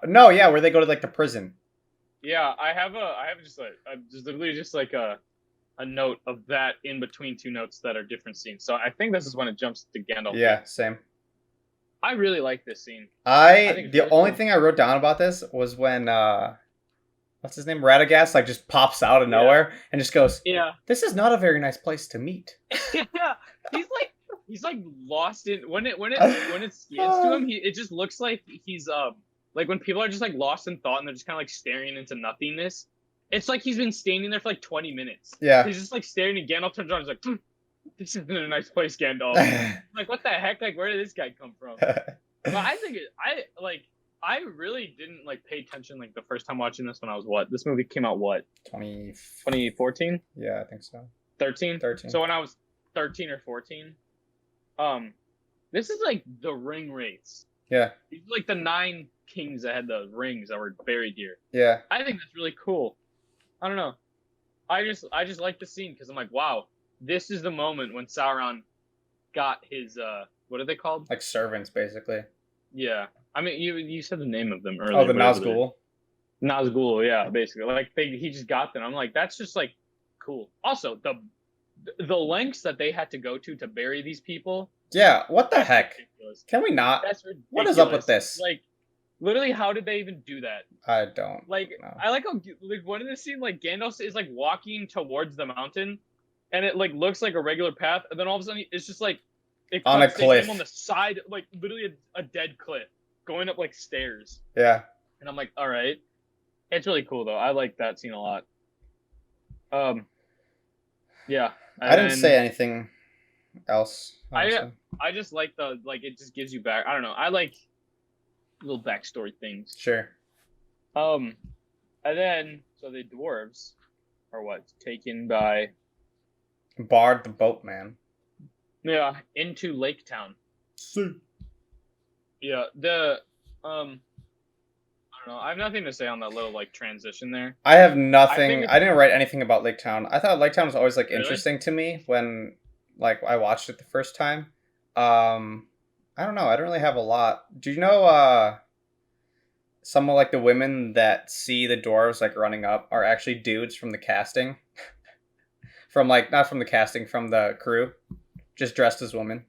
No, yeah, where they go to like the prison. Yeah, I have just literally just like a note of that in between two notes that are different scenes. So I think this is when it jumps to Gandalf. Yeah, same. I really like this scene. The only thing I wrote down about this was when what's his name? Radagast like just pops out of nowhere and just goes, yeah, this is not a very nice place to meet. Yeah, he's like lost in when it scans to him. It just looks like he's like when people are just like lost in thought and they're just kind of like staring into nothingness. It's like he's been standing there for like 20 minutes. Yeah, he's just like staring and Gandalf turns around. He's like, this isn't a nice place, Gandalf. Like, what the heck? Like, where did this guy come from? But I think I really didn't like pay attention like the first time watching this when I was what? This movie came out what? 2014? Yeah, I think so. 13? So when I was 13 or 14, this is like the ring rates. Yeah. These are like the 9 kings that had the rings that were buried here. Yeah. I think that's really cool. I don't know. I just like the scene because I'm like, wow, this is the moment when Sauron got his what are they called? Like servants, basically. Yeah, I mean you said the name of them earlier. Oh, the Nazgul. Nazgul, yeah, basically. Like he just got them. I'm like, that's just like cool. Also, the lengths that they had to go to bury these people. Yeah, what the heck? Ridiculous. Can we not? That's ridiculous. What is up with this? Like, literally, how did they even do that? I don't know. I like how, like, one of the scene, like, Gandalf is, like, walking towards the mountain, and it, like, looks like a regular path, and then all of a sudden, it's just, like, it on a cliff. him on the side, like, literally a dead cliff, going up, like, stairs. Yeah. And I'm like, all right. It's really cool, though. I like that scene a lot. Yeah. I didn't say anything else. I just like it just gives you back. I don't know. I like little backstory things. Sure. And then so the dwarves are what taken by Bard the boatman. Yeah, into Lake Town. See. Yeah, I don't know. I have nothing to say on that little like transition there. I have nothing. I didn't write anything about Lake Town. I thought Lake Town was always like interesting to me when like I watched it the first time. I don't know. I don't really have a lot. Do you know some of like the women that see the dwarves like running up are actually dudes from the casting? From like not from the casting, from the crew, just dressed as women.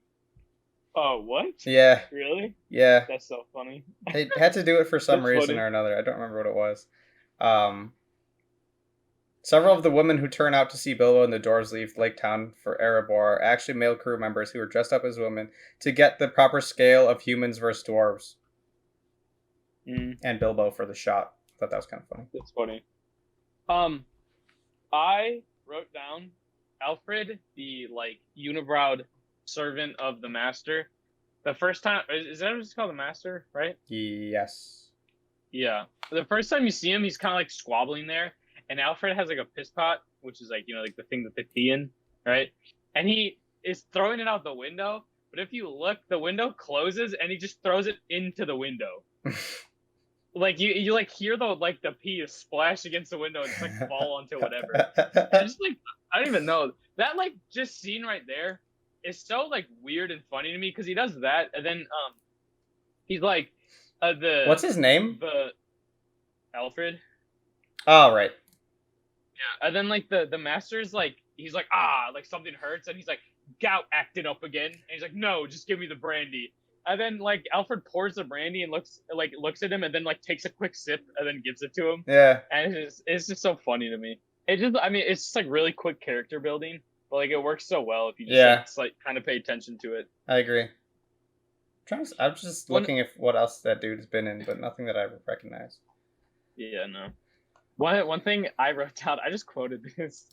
Oh, what? Yeah. Really? Yeah. That's so funny. They had to do it for some reason or another. I don't remember what it was. Several of the women who turn out to see Bilbo and the dwarves leave Lake Town for Erebor are actually male crew members who are dressed up as women to get the proper scale of humans versus dwarves. And Bilbo for the shot. I thought that was kind of funny. That's funny. I wrote down Alfred, the like unibrowed servant of the master. The first time, is that what it's called, the master, right? Yes. Yeah. The first time you see him, he's kind of like squabbling there. And Alfred has like a piss pot, which is like, you know, like the thing that they pee in, right? And he is throwing it out the window. But if you look, the window closes and he just throws it into the window. Like you like hear the pee splash against the window and just like fall onto whatever. And just like, I don't even know. That like just scene right there is so like weird and funny to me because he does that. And then he's like what's his name? The Alfred. Oh, right. Yeah, and then like the master's like he's like like something hurts and he's like gout acting up again and he's like no just give me the brandy and then like Alfred pours the brandy and looks at him and then like takes a quick sip and then gives it to him. Yeah, and it's just so funny to me. It's just like really quick character building, but like it works so well if you just like kind of pay attention to it. I agree. I'm just looking at what else that dude has been in, but nothing that I recognize. Yeah, no. One thing I wrote down, I just quoted this.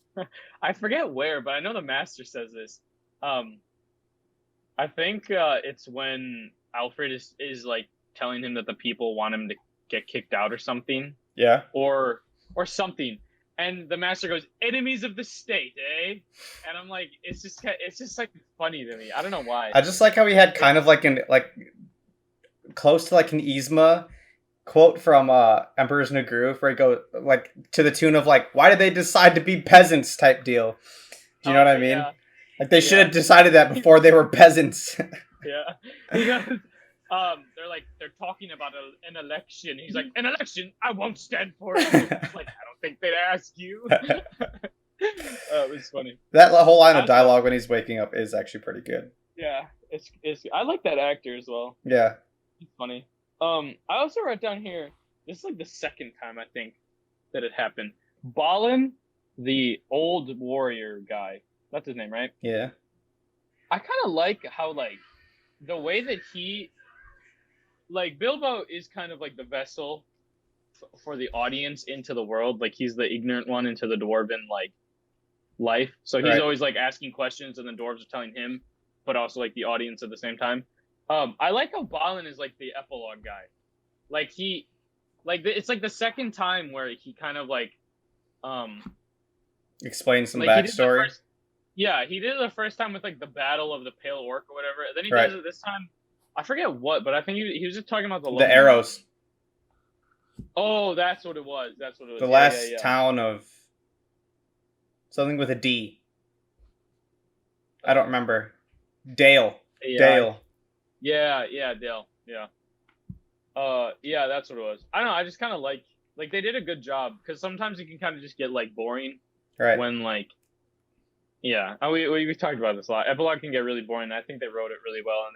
I forget where, but I know the master says this. I think it's when Alfred is like telling him that the people want him to get kicked out or something. Yeah. Or something. And the master goes, "Enemies of the state, eh?" And I'm like, it's just like funny to me. I don't know why. I just like how he had kind of like close to like an Yzma quote from Emperor's New Groove where he goes like to the tune of like, why did they decide to be peasants type deal? Do you know what I mean? Yeah. Like they should have decided that before they were peasants. Yeah. Because they're talking about an election. He's like, an election? I won't stand for it. Like, I don't think they'd ask you. It was funny. That whole line of dialogue when he's waking up is actually pretty good. Yeah. It's I like that actor as well. Yeah. It's funny. I also wrote down here, this is like the second time I think that it happened. Balin, the old warrior guy, that's his name, right? Yeah. I kind of like how like the way that he, like Bilbo is kind of like the vessel for the audience into the world. Like he's the ignorant one into the dwarven like life. So he's always like asking questions and the dwarves are telling him, but also like the audience at the same time. I like how Balin is like the epilogue guy. Like it's like the second time where he kind of like, explains some backstory. He did it the first time with like the battle of the Pale Orc or whatever. And then he does it this time. I forget what, but I think he was just talking about the arrows. Oh, that's what it was. The last town of something with a D. I don't remember. Dale. Yeah. Dale. Yeah, Dale. Yeah. Yeah, that's what it was. I don't know. I just kind of like they did a good job because sometimes it can kind of just get like boring Right. when like. Yeah, we talked about this a lot. Epilogue can get really boring. I think they wrote it really well, and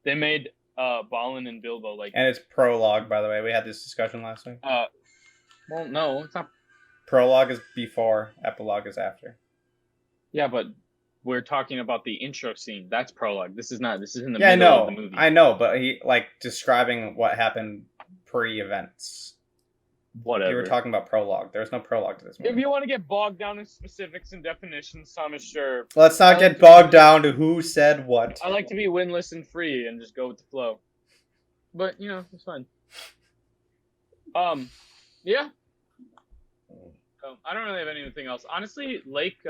they made Balin and Bilbo like. And it's prologue, by the way. We had this discussion last week. Well, no, it's not. Prologue is before, epilogue is after. Yeah, but we're talking about the intro scene. That's prologue. This is not. This is in the middle of the movie. I know, but he like describing what happened pre-events. Whatever. You were talking about prologue. There's no prologue to this movie. If you want to get bogged down in specifics and definitions, Thomas, sure. Let's not get bogged down to who said what. I like to be winless and free and just go with the flow. But, you know, it's fine. Yeah. I don't really have anything else. Honestly, Lake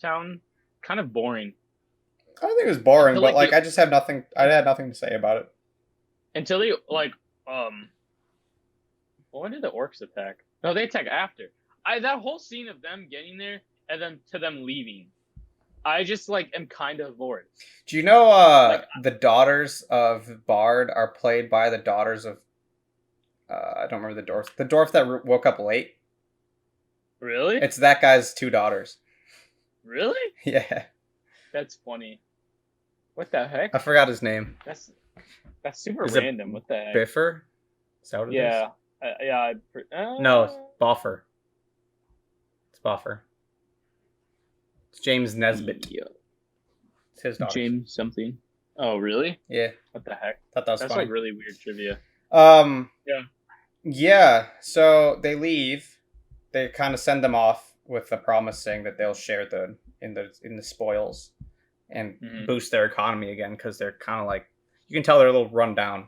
Town, kind of boring. I don't think it was boring, but I just had nothing. I had nothing to say about it until he when did the orcs attack? No, they attack after. That whole scene of them getting there and then to them leaving, I just am kind of bored. Do you know the daughters of Bard are played by the daughters of I don't remember the dwarf. The dwarf that woke up late. Really? It's that guy's two daughters. Really? Yeah. That's funny. What the heck? I forgot his name. That's super random. What the heck? Biffer? Is that what it is? Yeah. No, it's Boffer. It's Boffer. It's James Nesbitt. Yeah. It's his daughter. James something. Oh, really? Yeah. What the heck? Thought that was That's fun. really weird trivia. Yeah. Yeah. So they leave. They kind of send them off with the promise saying that they'll share in the spoils and boost their economy again because they're kind of you can tell they're a little run down.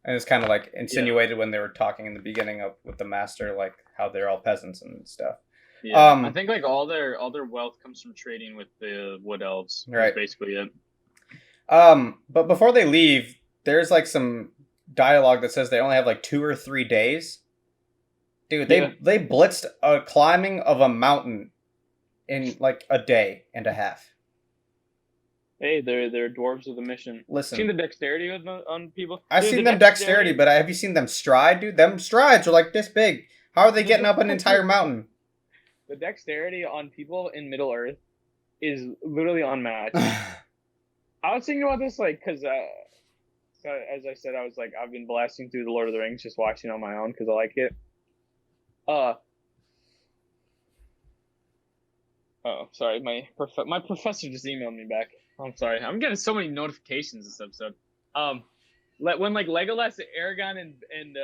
And it's kind of insinuated when they were talking in the beginning with the master, how they're all peasants and stuff. Yeah, I think all their wealth comes from trading with the wood elves. Right, that's basically it. But before they leave, there's some dialogue that says they only have 2 or 3 days. Dude, they blitzed a climbing of a mountain in a day and a half. Hey, they're dwarves with a mission. Listen, seen the dexterity on people? I've seen them dexterity, but have you seen them stride, dude? Them strides are this big. How are they getting up an entire mountain? The dexterity on people in Middle Earth is literally unmatched. I was thinking about this, because as I said, I was I've been blasting through the Lord of the Rings, just watching on my own because I like it. Oh, sorry, my professor just emailed me back. I'm sorry. I'm getting so many notifications this episode. When Legolas, Aragorn, and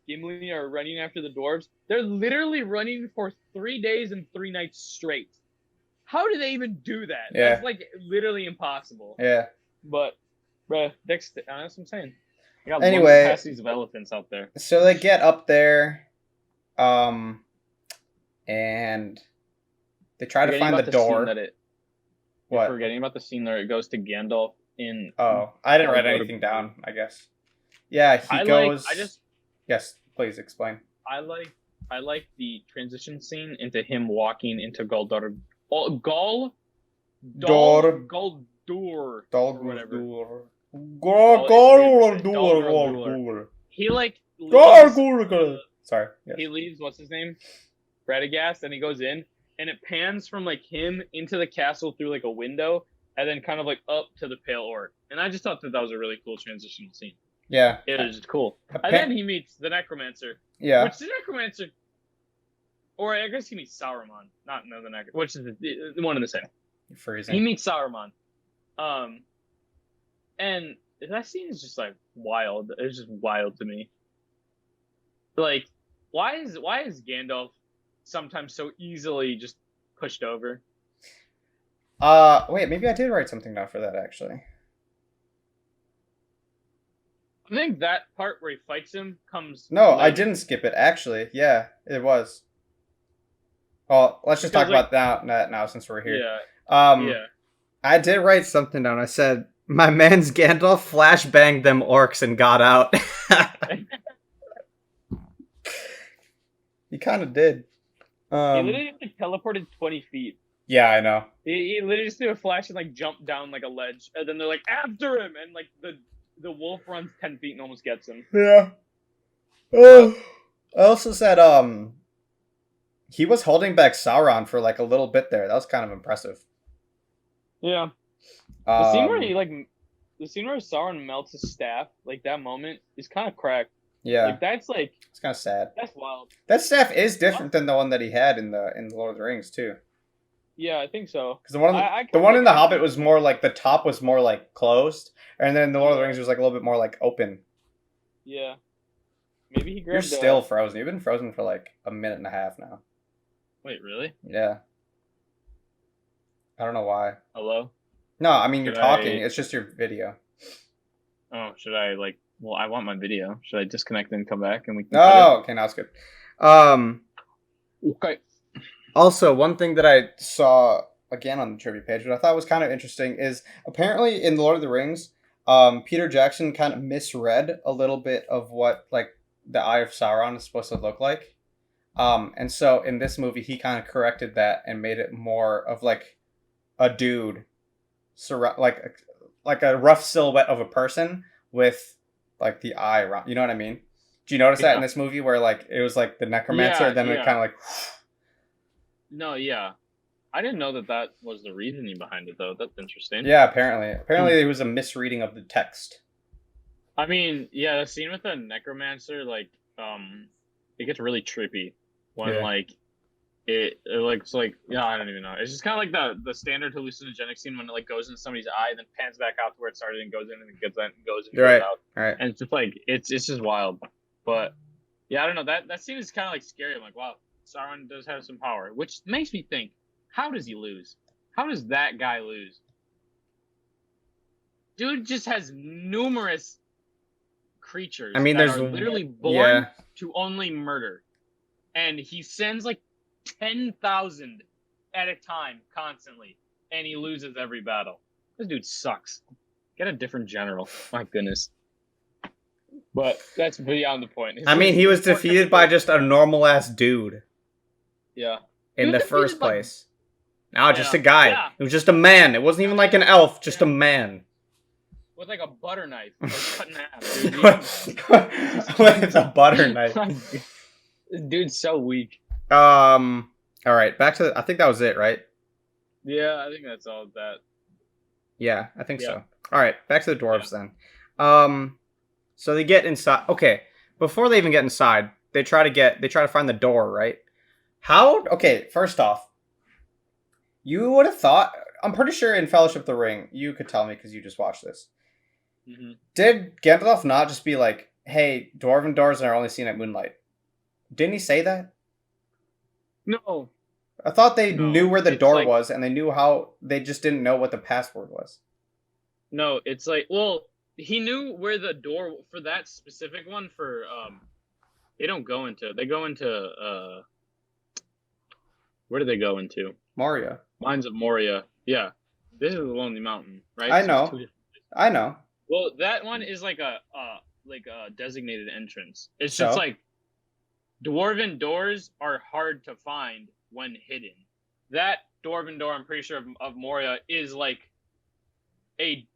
Gimli are running after the dwarves, they're literally running for 3 days and 3 nights straight. How do they even do that? Yeah. That's literally impossible. Yeah. But, bruh, that's what I'm saying. I got anyway, capacities of elephants out there. So they get up there, and they try to find the door. What? Forgetting about the scene where it goes to Gandalf in. Oh, I didn't write anything down, I guess. Yeah, he goes. Yes, please explain. I like the transition scene into him walking into Guldur. Guldur. He Sorry. Yes. He leaves. What's his name? Radagast, and he goes in. And it pans from him into the castle through a window, and then kind of up to the Pale Orc. And I just thought that was a really cool transitional scene. Yeah, it was just cool. And then he meets the Necromancer. Yeah, which the Necromancer, or I guess he meets Sauron, not the Necromancer, which is one and the same. Freezing. He meets Sauron, and that scene is just wild. It's just wild to me. Why is Gandalf sometimes so easily just pushed over? Wait, maybe I did write something down for that, actually. I think that part where he fights him comes... No, I didn't skip it, actually. Yeah, it was. Well, let's just talk about that now since we're here. Yeah. I did write something down. I said, my man's Gandalf flashbanged them orcs and got out. He kind of did. He literally teleported 20 feet. Yeah, I know. He literally just threw a flash and like jumped down like a ledge, and then they're like after him, and like the wolf runs 10 feet and almost gets him. Yeah. Oh, I also said he was holding back Sauron for like a little bit there. That was kind of impressive. Yeah. The scene where Sauron melts his staff, like that moment is kind of cracked. Yeah. Like it's kind of sad. That's wild. That staff is different than the one that he had in the Lord of the Rings too. Yeah, I think so. Because the one in the Hobbit was more like the top was more like closed, and then the Lord of the Rings was like a little bit more like open. Yeah. Maybe he grabbed. You're still frozen. You've been frozen for like a minute and a half now. Wait, really? Yeah. I don't know why. Hello? No, I mean you're talking. It's just your video. Oh, should I like? Well, I want my video. Should I disconnect and come back and we can? Oh, okay, now it's good. Okay. Also, one thing that I saw again on the trivia page, which I thought was kind of interesting, is apparently in The Lord of the Rings, Peter Jackson kind of misread a little bit of what like the Eye of Sauron is supposed to look like. And so in this movie, he kind of corrected that and made it more of like a dude, like a rough silhouette of a person with like the eye around. You know what I mean? Do you notice that in this movie where like it was like the necromancer, then it kind of like. No, yeah. I didn't know that was the reasoning behind it, though. That's interesting. Yeah, apparently it was a misreading of the text. I mean, yeah, the scene with the necromancer, like, it gets really trippy when like it looks like I don't even know. It's just kind of like the standard hallucinogenic scene when it like goes into somebody's eye, and then pans back out to where it started and goes in and gets out and goes out. Right. And it's just like it's just wild. But yeah, I don't know. That scene is kind of like scary. I'm like, wow. Sauron does have some power, which makes me think, how does he lose? How does that guy lose? Dude just has numerous creatures that are literally born to only murder. And he sends like 10,000 at a time constantly, and he loses every battle. This dude sucks. Get a different general. My goodness. But that's beyond the point. I mean, he was defeated by just a normal-ass dude. Yeah. In the first place. No, just a guy. Yeah. It was just a man. It wasn't even like an elf, just a man. With like a butter knife. Like cut in half, dude. It's a butter knife. This dude's so weak. Alright, back to I think that was it, right? Yeah, I think that's all of that. Yeah, I think so. Alright, back to the dwarves then. So they get inside. Okay, before they even get inside, they try to find the door, right? Okay, first off, you would have thought, I'm pretty sure in Fellowship of the Ring, you could tell me because you just watched this. Mm-hmm. Did Gandalf not just be like, hey, dwarven doors are only seen at moonlight? Didn't he say that? No. I thought they knew where the door was, and they knew how, they just didn't know what the password was. No, it's like, well, he knew where the door, for that specific one, they go into, where do they go into? Moria. Mines of Moria. Yeah. This is the Lonely Mountain, right? I know. Well, that one is like a designated entrance. It's just like dwarven doors are hard to find when hidden. That dwarven door, I'm pretty sure of Moria, is like a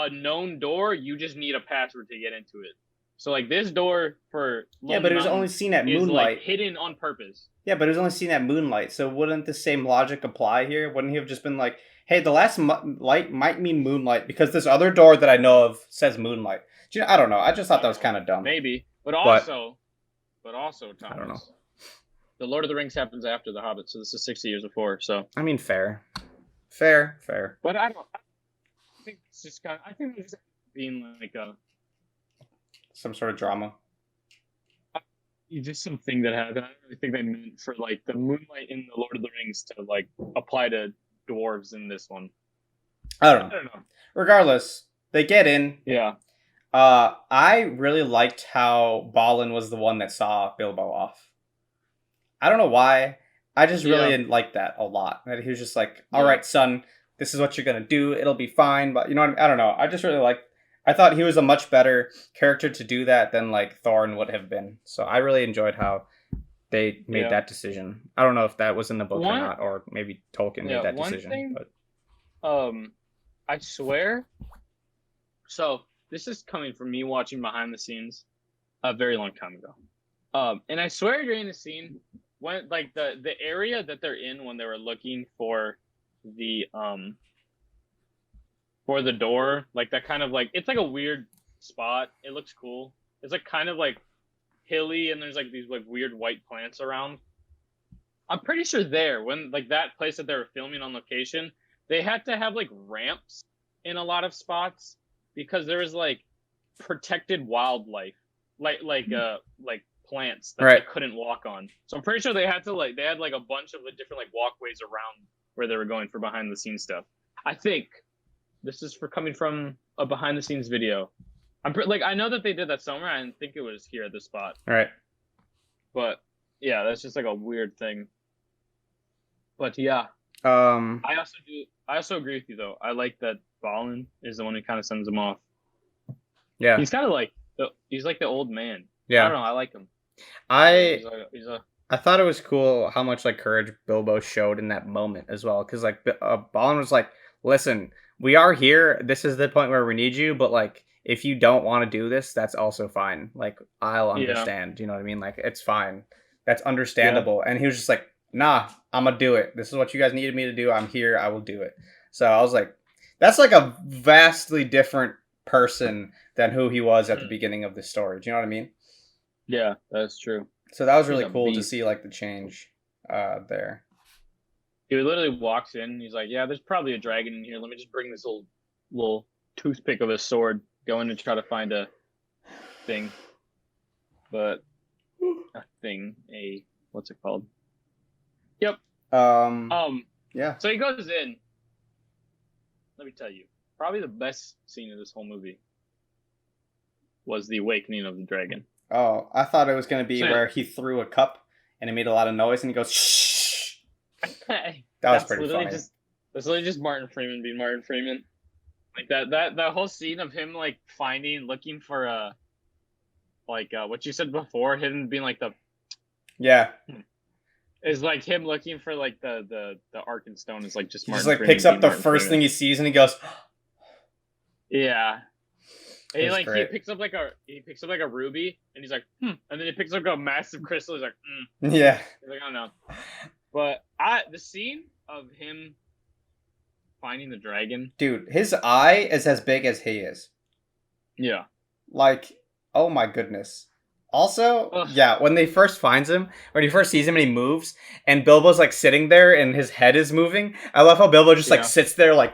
known door. You just need a password to get into it. So like this door for Lonely but it was only seen at moonlight. Like hidden on purpose. Yeah, but it was only seen at moonlight. So wouldn't the same logic apply here? Wouldn't he have just been like, hey, the last light might mean moonlight because this other door that I know of says moonlight. I don't know. I just thought that was kind of dumb. Maybe, but also, Thomas, I don't know. The Lord of the Rings happens after the Hobbit, so this is 60 years before. So I mean, fair. But I think it's just kind of. I think it's being like some sort of drama. Just something that happened. I don't really think they meant for like the moonlight in the Lord of the Rings to like apply to dwarves in this one. I don't know. Regardless, they get in. Yeah. I really liked how Balin was the one that saw Bilbo off. I don't know why. I just really liked that a lot. That he was just like, all right, son, this is what you're going to do. It'll be fine. But you know what I mean? I don't know. I just really liked. I thought he was a much better character to do that than like Thorin would have been. So I really enjoyed how they made that decision. I don't know if that was in the book or One, not, or maybe Tolkien made that one decision. thing, But I swear. So this is coming from me watching behind the scenes a very long time ago. And I swear during the scene when like the area that they're in when they were looking for the door, like that kind of like it's like a weird spot. It looks cool. It's like kind of like hilly and there's like these like weird white plants around. I'm pretty sure there when like that place that they were filming on location, they had to have like ramps in a lot of spots because there was like protected wildlife, like plants that they couldn't walk on. So I'm pretty sure they had like a bunch of different like walkways around where they were going for behind the scenes stuff. I think this is for coming from a behind the scenes video. I know that they did that somewhere. I didn't think it was here at this spot. Right. But yeah, that's just like a weird thing. But yeah. I also agree with you though. I like that Balin is the one who kind of sends him off. Yeah. He's kind of like he's like the old man. Yeah. I don't know. I like him. I thought it was cool how much like courage Bilbo showed in that moment as well, because like Balin was like, "Listen, we are here. This is the point where we need you, but like if you don't want to do this, that's also fine. Like I'll understand. Yeah. You know what I mean? Like it's fine. That's understandable." Yeah. And he was just like, "Nah, I'm gonna do it. This is what you guys needed me to do. I'm here. I will do it." So I was like, that's like a vastly different person than who he was at the beginning of the story. Do you know what I mean? Yeah, that's true. So that was really cool to see like the change there. He literally walks in and he's like, "Yeah, there's probably a dragon in here. Let me just bring this little toothpick of a sword, go in and try to find a thing." But what's it called? Yep. Yeah. So he goes in. Let me tell you, probably the best scene of this whole movie was the awakening of the dragon. Oh, I thought it was going to be where he threw a cup and it made a lot of noise and he goes, "Shh." That was pretty funny. That's literally just Martin Freeman being Martin Freeman. Like that whole scene of him like looking for what you said before, him being like yeah. Is like him looking for like the Arkenstone is like just Martin. He just like picks up the first thing he sees and he goes, yeah. And he picks up like a ruby and he's like, and then he picks up a massive crystal. He's like, yeah. He's like, "Oh no." But the scene of him finding the dragon, dude, his eye is as big as he is. Yeah. Like, oh my goodness. Also, yeah, when he first sees him and he moves, and Bilbo's like sitting there and his head is moving. I love how Bilbo just like sits there like.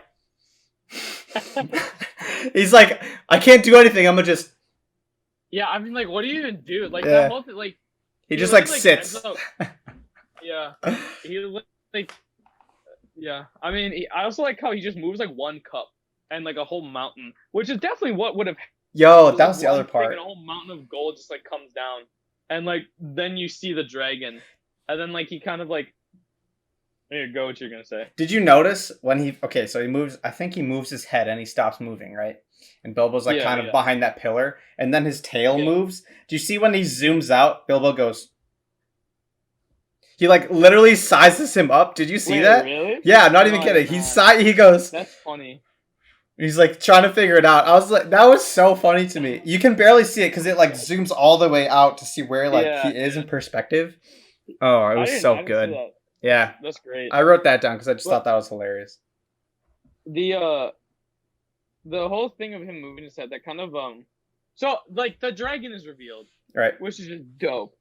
He's like, "I can't do anything. I'm gonna just." Yeah, I mean, like, what do you even do? Like that whole thing, like. He just like sits. Yeah, yeah. I mean, I also like how he just moves like one cup and like a whole mountain, which is definitely what would have. Yo, that was the other part. And a whole mountain of gold just like comes down, and like then you see the dragon, and then like he kind of like. Here, go what you're gonna say. Did you notice when he moves? I think he moves his head and he stops moving, right? And Bilbo's like kind of behind that pillar, and then his tail moves. Do you see when he zooms out? Bilbo goes. He like literally sizes him up. Did you see that? Really? Yeah, I'm not even kidding. He goes. That's funny. He's like trying to figure it out. I was like, that was so funny to me. You can barely see it because it like zooms all the way out to see where like he is in perspective. Oh, it was so good. Yeah, that's great. I wrote that down because I just thought that was hilarious. The whole thing of him moving his head, that kind of so like the dragon is revealed, right? Which is just dope.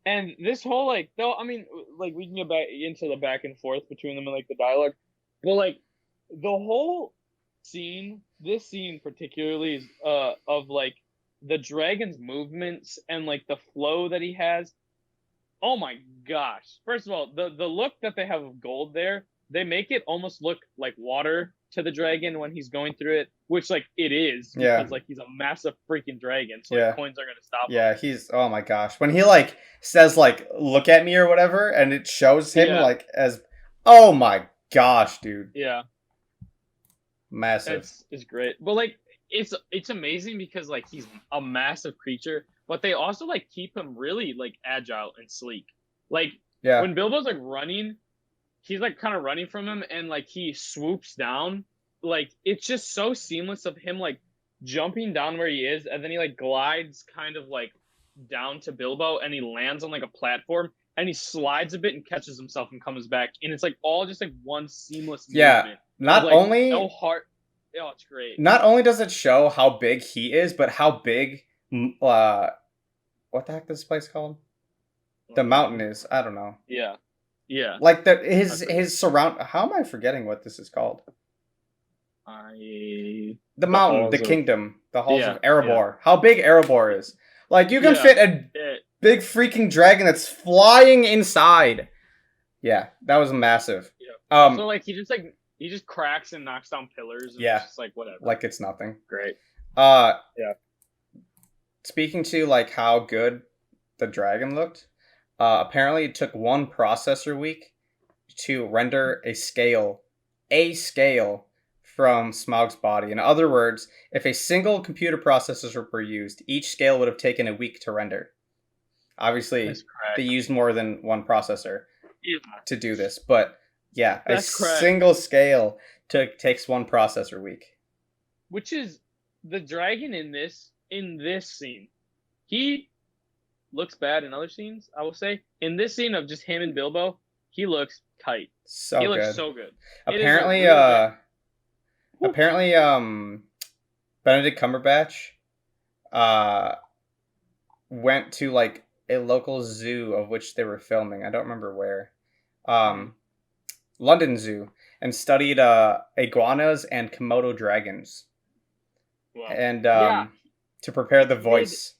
And this whole like, though, I mean, like we can get back into the back and forth between them and like the dialogue, but like the whole scene, this scene particularly is of like the dragon's movements and like the flow that he has. Oh my gosh. First of all, the look that they have of gold there, they make it almost look like water to the dragon when he's going through it, which like it is because like he's a massive freaking dragon, so like, coins are gonna stop him. Yeah, he's oh my gosh. When he like says like look at me or whatever and it shows him like as oh my gosh, dude. Yeah. Massive. It's great. But like it's amazing because like he's a massive creature, but they also like keep him really like agile and sleek. Like Yeah. when Bilbo's like running, he's like kind of running from him, and like he swoops down. Like it's just so seamless of him like jumping down where he is, and then he like glides kind of like down to Bilbo, and he lands on like a platform, and he slides a bit and catches himself and comes back, and it's like all just like one seamless movement. Not like, only no hard. Oh, it's great. Not only does it show how big he is, but how big what the heck is this place called? The mountain is. I don't know. Yeah. Yeah. Like his surround. How am I forgetting what this is called? The mountain, the kingdom, the halls of Erebor. Yeah. How big Erebor is? Like you can fit a big freaking dragon that's flying inside. Yeah, that was massive. Yeah. So like he just cracks and knocks down pillars. And yeah. It's just like whatever. Like it's nothing. Great. Yeah. Speaking to like how good the dragon looked, apparently it took 1 processor week to render a scale from Smaug's body. In other words, if a single computer processor were used, each scale would have taken a week to render. Obviously, they used more than 1 processor to do this, but yeah, single scale takes 1 processor week. Which is the dragon in this scene. He looks bad in other scenes, I will say. In this scene of just him and Bilbo, he looks tight. He looks so good. Apparently, Benedict Cumberbatch went to like a local zoo of which they were filming. I don't remember where. London Zoo, and studied iguanas and Komodo dragons. Wow. And to prepare the voice.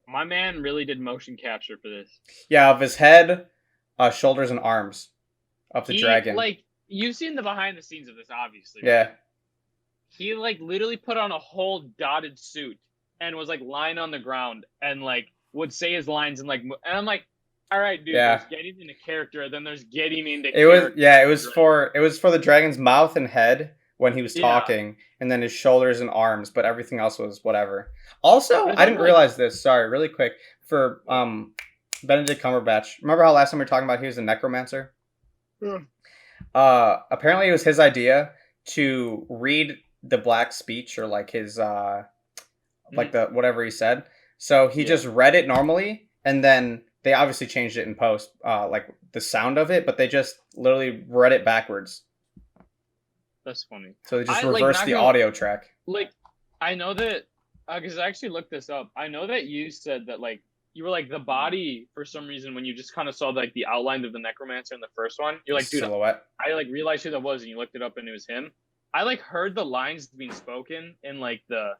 My man really did motion capture for this. Yeah, of his head, shoulders, and arms of the dragon. Like, you've seen the behind the scenes of this, obviously. Yeah. Right? He like literally put on a whole dotted suit and was like lying on the ground and like would say his lines and like, and I'm like, all right, dude. There's getting into character, then there's getting into. It was for the dragon's mouth and head when he was talking, and then his shoulders and arms, but everything else was whatever. Also, I didn't realize this. Sorry, really quick for Benedict Cumberbatch. Remember how last time we were talking about he was a necromancer? Yeah. Apparently, it was his idea to read the black speech or like his like the whatever he said. So he just read it normally, and then they obviously changed it in post, like the sound of it, but they just literally read it backwards. That's funny. So they just reversed the audio track. Like, I know that, because I actually looked this up. I know that you said that, like, you were like, the body, for some reason, when you just kind of saw, like, the outline of the necromancer in the first one, you're like, dude, silhouette. I like, realized who that was, and you looked it up, and it was him. I, like, heard the lines being spoken in, like, the,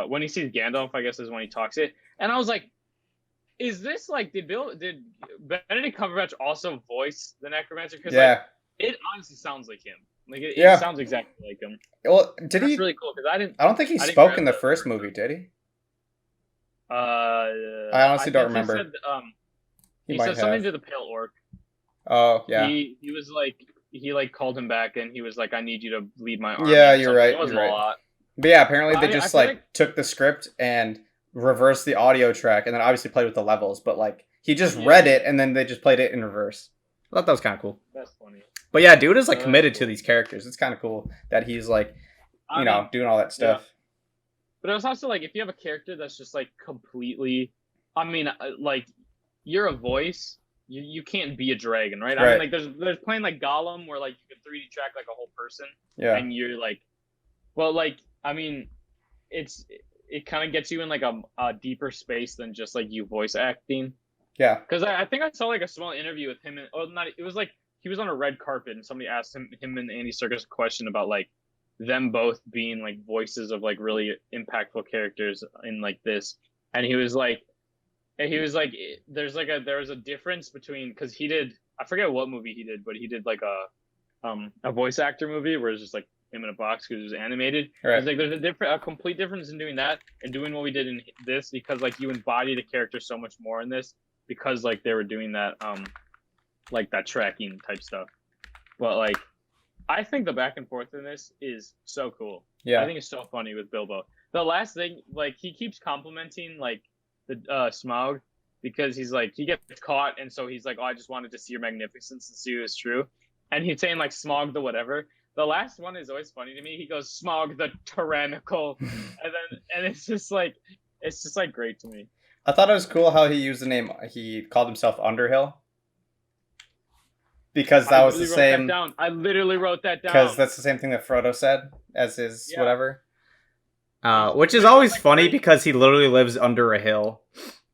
when he sees Gandalf, I guess is when he talks it, and I was like, is this like did Benedict Cumberbatch also voice the necromancer? Because like, it honestly sounds like him. Like it sounds exactly like him. Well, did he? That's really cool because I don't think he spoke in the first movie, did he? I honestly don't remember. He said something to the Pale Orc. Oh yeah. He was like he called him back and he was like, I need you to lead my army. Yeah, you're right. It wasn't a lot. But yeah, apparently they just took the script and reverse the audio track and then obviously played with the levels, but like he just read it and then they just played it in reverse. I thought that was kind of cool. That's funny. But yeah, dude is like committed to these characters. It's kind of cool that he's like, you know, doing all that stuff. Yeah. But it was also like if you have a character that's just like completely, I mean, like you're a voice, you can't be a dragon, right? I mean, like there's playing like Gollum where like you can 3D track like a whole person, and you're like, well, like I mean, it kind of gets you in like a deeper space than just like you voice acting. Yeah. Because I think I saw like a small interview with him. It was like he was on a red carpet and somebody asked him and Andy Serkis a question about like them both being like voices of like really impactful characters in like this. And he was like, there was a difference between, because he did, I forget what movie he did, but he did like a voice actor movie where it's just like him in a box because it was animated. Right. It's like there's a complete difference in doing that and doing what we did in this, because like you embody the character so much more in this because like they were doing that like that tracking type stuff. But like I think the back and forth in this is so cool. Yeah. I think it's so funny with Bilbo. The last thing, like he keeps complimenting like the Smaug, because he's like he gets caught, and so he's like, oh, I just wanted to see your magnificence and see if it's true, and he's saying like Smaug the whatever. The last one is always funny to me. He goes Smaug the tyrannical, and it's just like great to me. I thought it was cool how he used the name. He called himself Underhill. Because that was the same. I literally wrote that down. Because that's the same thing that Frodo said as his whatever. Which is always funny because he literally lives under a hill.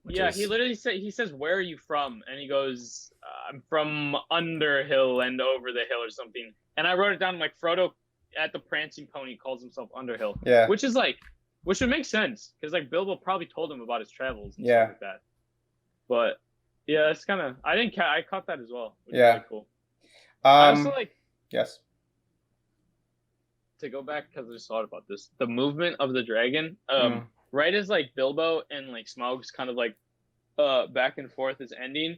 He literally says, "Where are you from?" And he goes, "I'm from Underhill and over the hill or something." And I wrote it down like Frodo at the prancing pony calls himself Underhill. Yeah. Which would make sense because like Bilbo probably told him about his travels and stuff like that. But yeah, it's kind of I caught that as well. Which is really cool. I also yes. To go back because I just thought about this, the movement of the dragon. Right as like Bilbo and like Smaug's kind of like back and forth is ending,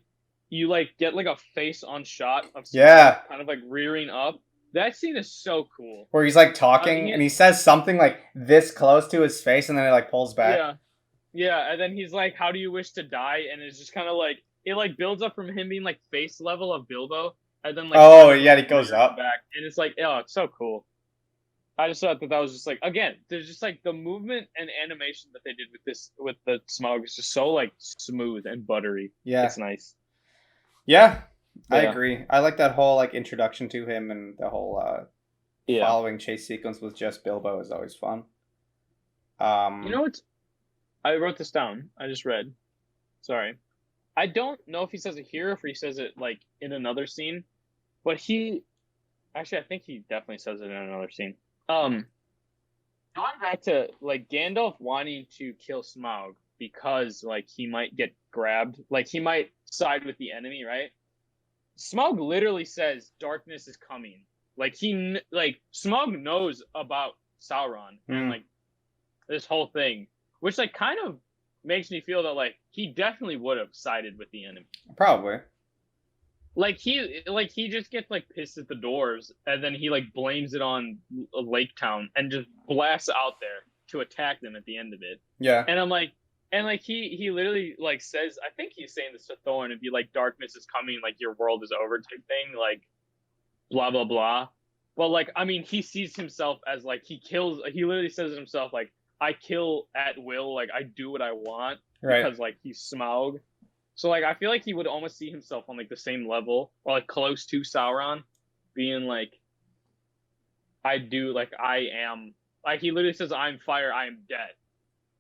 you like get like a face on shot of Smaug kind of like rearing up. That scene is so cool. Where he's like talking and he says something like this close to his face and then it like pulls back. Yeah, and then he's like, "How do you wish to die?" And it's just kind of like it like builds up from him being like face level of Bilbo, and then like he goes up back, and it's like it's so cool. I just thought that was just like again, there's just like the movement and animation that they did with the Smaug is just so like smooth and buttery. Yeah, it's nice. Yeah, I agree. I like that whole like introduction to him and the whole following chase sequence with just Bilbo is always fun. You know what? I wrote this down. I just read. Sorry. I don't know if he says it here or if he says it like in another scene, but I think he definitely says it in another scene. Going back to like Gandalf wanting to kill Smaug because like he might get grabbed, like he might side with the enemy, right? Smaug literally says darkness is coming. Like Smaug knows about Sauron and like this whole thing, which like kind of makes me feel that like he definitely would have sided with the enemy. Probably. Like he just gets like pissed at the dwarves and then he like blames it on Lake Town and just blasts out there to attack them at the end of it. Yeah. And I'm like, and like he literally like says, I think he's saying this to Thorin and be like, darkness is coming, like your world is over type thing, like blah blah blah. Well, like I mean, he sees himself as like he literally says it himself like I kill at will, like I do what I want because like he's Smaug. So, like, I feel like he would almost see himself on, like, the same level, or, like, close to Sauron, being, like, I am, like, he literally says, I'm fire, I am dead.